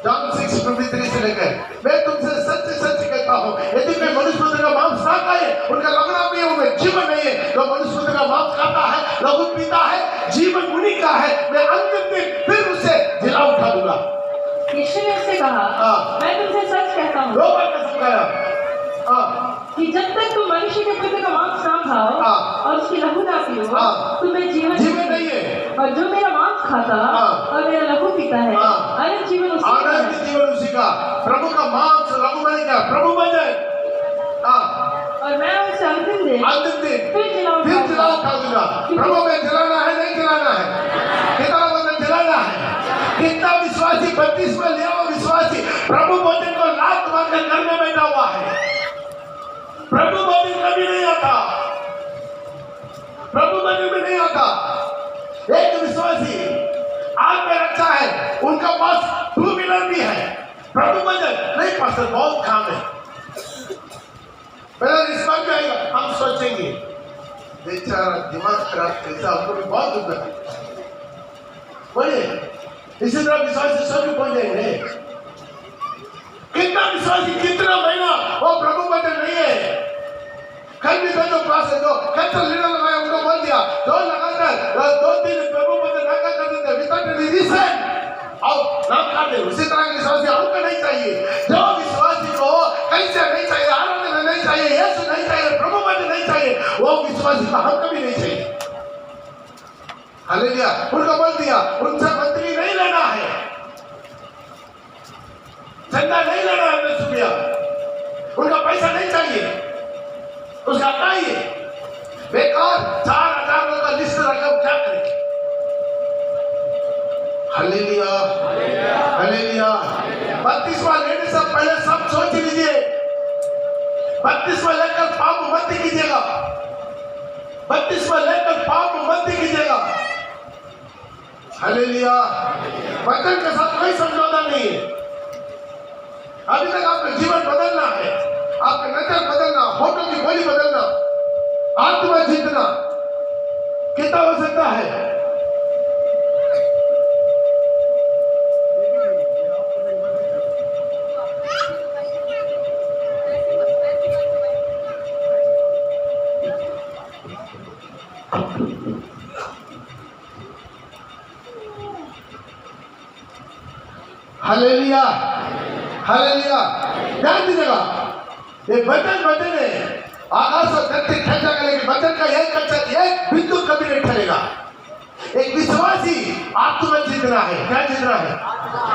जॉन 6:53 से लेकर, मैं तुमसे सच सच कहता हूँ, यदि कोई मनुष्य पुत्र का मांस ना खाए, उनका लगना भी उनमें जीवन नहीं है। जो मनुष्य पुत्र का मांस खाता है, लहू पीता है, जीवन उन्हीं का है। मैं अंतिम दिन फिर उसे जिला उठा दूंगा। यीशु ने उससे कहा, मैं तुमसे सच कहता हूँ, 2 बार का समझाया कि जब तक तुम मनुष्य के पुत्र का मांस ना खाओ और उसकी लहू ना पियो, तुम्हें जीवन नहीं है। और जो मेरा मांस खाता और मेरा लहू पीता है, अनंत जीवन उसी का है। जीवन उसी का। प्रभु का मांस, लहू मैंने क्या? प्रभु भोजन। और मैं उसे अंतिम दिन फिर जिला उठा दूंगा। प्रभु में जलाना है, नहीं जलाना है? कितना बंदा जलाना है? कितना विश्वासी 32 में लिया हुआ विश्वासी प्रभु भोजन को लात मारकर घर में बैठा हुआ है। प्रभु भोजन कभी नहीं आता, प्रभु भोजन में नहीं आता। एक विश्वासी उनका पास 2 व्हीलर भी है, प्रभु भजन नहीं पास्टर बहुत काम है, पहले इस बार भी आएगा, हम सोचेंगे बेचारा दिमाग खराब कैसा, हमको भी बहुत दुख है। बोलिए इसी तरह विश्वासी सभी पहुंच जाएंगे। कितना विश्वासी कितना महीना वो प्रभु भजन नहीं है। कल भी जो क्लास है जो कैंसर लीडर लगाया उनको बोल दिया जो लगातार 2-3 प्रभु भजन ना करते थे विदाउट एनी रीजन और ना करते, उसी तरह के विश्वासी हमको नहीं चाहिए। जो विश्वासी को कैसे नहीं चाहिए, आराधना नहीं चाहिए, यीशु नहीं चाहिए, प्रभु भजन नहीं चाहिए, वो विश्वासी को हमको भी नहीं चाहिए। हालेलुया। उनको बोल दिया उनसे मंत्री नहीं लेना है, चंदा नहीं लेना है, सुनिया उनका पैसा नहीं चाहिए, उसका हटाइए। बेकार 4,000 लोगों का लिस्ट रकम क्या करें। Hallelujah hallelujah. बपतिस्मा लेने से पहले सब सोच लीजिए, बपतिस्मा लेकर पाप मत कीजिएगा, बपतिस्मा लेकर पाप मत कीजिएगा। हालेलुया। वचन के साथ कोई समझौता नहीं है। अभी तक आपका जीवन बदलना है, आपका नजर बदलना, होठों की बोली बदलना, आत्मा जीतना कितना हो सकता है। Hallelujah hallelujah. ध्यान दीजिएगा, ये वचन है, आकाश और धरती खर्चा करेगी, वचन का एक बिंदु कभी नहीं ठहरेगा। एक विश्वासी आत्मा जीतना है, क्या जीतना है,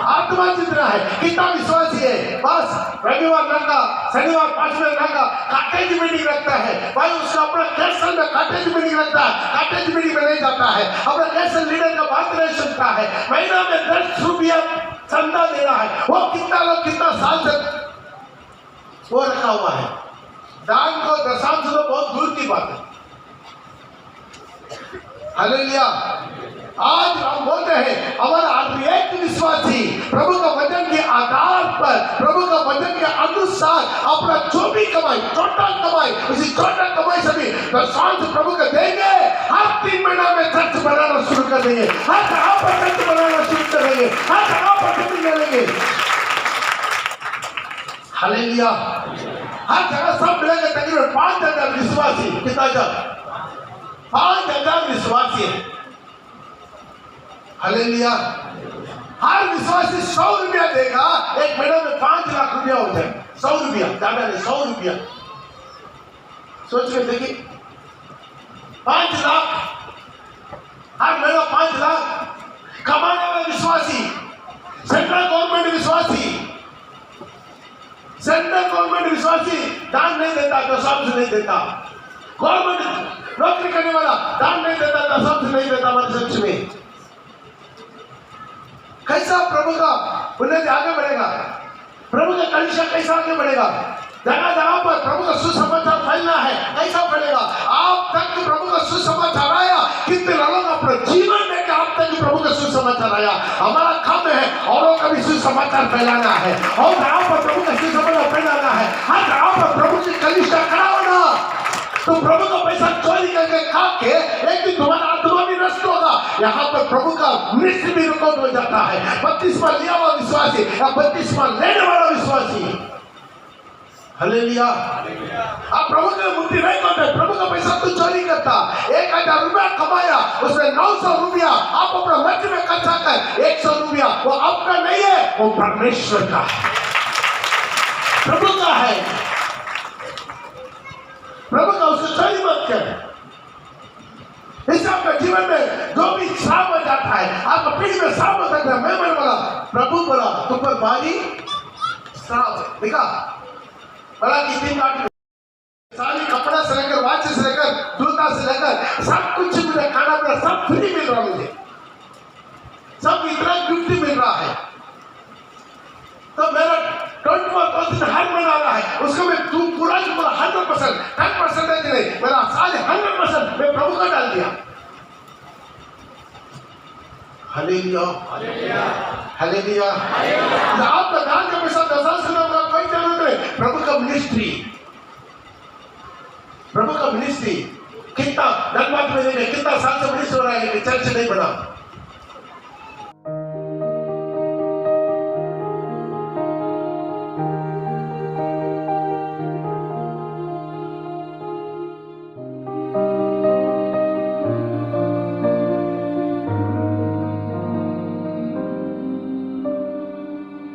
आत्मा जीतना है। कितना विश्वासी है, बस रविवार नाका, शनिवार 5वें नाका काटेज मीटिंग रखता है, भाई उसका अपना कैसल में काटेज मीटिंग रखता है, काटेज मीटिंग में नहीं जाता है, अपना कैसल लीडर का बात नहीं सुनता है, महीना में 10 रुपया चंदा दे रहा है। वो कितना लोग कितना साल से वो रखा हुआ है। दान को दशांश तो बहुत दूर की बात है। हालेलुया। आज हम बोलते हैं हमारा एक विश्वासी प्रभु का वचन के आधार पर, प्रभु का वचन के अनुसार अपना जो भी कमाई, टोटल कमाई, उसी टोटल कमाई से भी दशांश प्रभु को देंगे। हर 3 महीना में चर्च बनाना शुरू कर देंगे, हर जगह पर चर्च बनाना शुरू कर देंगे, हर जगह पर मीटिंग करेंगे। हालेलुया। हर जगह सब मिलेंगे। तकरीबन 5,000 विश्वासी, कितना जब 5,000 विश्वासी है। हालेलुया। हर विश्वासी 100 रुपया देगा, एक महीने में 5 लाख रुपया हो जाए। 100 रुपया, ज्यादा नहीं, 100 रुपया। सोच के देखिए, 5 लाख हर महीना, 5 लाख कमाने वाले विश्वासी, सेंट्रल गवर्नमेंट विश्वासी, सेंट्रल गवर्नमेंट विश्वासी दान नहीं देता, दशांश नहीं देता। गवर्नमेंट नौकरी करने वाला दान नहीं देता, दशांश नहीं देता। हमारे चर्च में कैसा प्रभु का उन्नति आगे बढ़ेगा, प्रभु का कलीसिया कैसा आगे बढ़ेगा। जगह जगह पर प्रभु का सुसमाचार फैलना है, कैसा फैलेगा। आप तक प्रभु का सुसमाचार आया, कितने लोगों का अपना जीवन में आप तक प्रभु का सुसमाचार आया। हमारा काम है औरों का भी सुसमाचार फैलाना है, और जगह पर प्रभु का सुसमाचार फैलाना है, हर जगह पर प्रभु की कलीसिया खड़ा होना। तो प्रभु का पैसा चोरी करके खा के एक दिन तुम्हारा आत्मा भी नष्ट होगा। यहाँ पर प्रभु का मृत्यु भी रिकॉर्ड हो जाता है। बपतिस्मा लिया हुआ विश्वासी या बपतिस्मा लेने वाला विश्वासी। हालेलुया। आप प्रभु की मुक्ति नहीं करते, प्रभु का पैसा तो चोरी करता। 1,000 रुपया कमाया, उसमें 900 रुपया आप अपना मर्जी में खर्चा कर, 100 रुपया वो आपका नहीं है, वो परमेश्वर का है, प्रभु का है। प्रभु का उसको चोरी मत कर। इससे आपका जीवन में जो भी श्राप हो जाता है, आपका पीठ में श्राप हो जाता है। मैं बोला, प्रभु बोला तुम पर भारी श्राप देखा, बड़ा की 3 बात सारी कपड़ा से लेकर, वाच से लेकर, जूता से लेकर सब कुछ मुझे, खाना पीना सब फ्री मिल रहा, मुझे सब इतना गिफ्ट मिल रहा है। तो मेरा 24,000 हर महीना आ रहा है, उसको मैं तू पूरा 100%, 10% नहीं, मेरा साल 100% मैं प्रभु का डाल दिया। हालेलुया। हालेलुया। आपका दान का पैसा 10,000 से होगा, कोई जरूरत नहीं। प्रभु का मिनिस्ट्री कितना धन्यवाद में देंगे, कितना साल से मिनिस्ट्री हो रहा है, चर्च नहीं बना।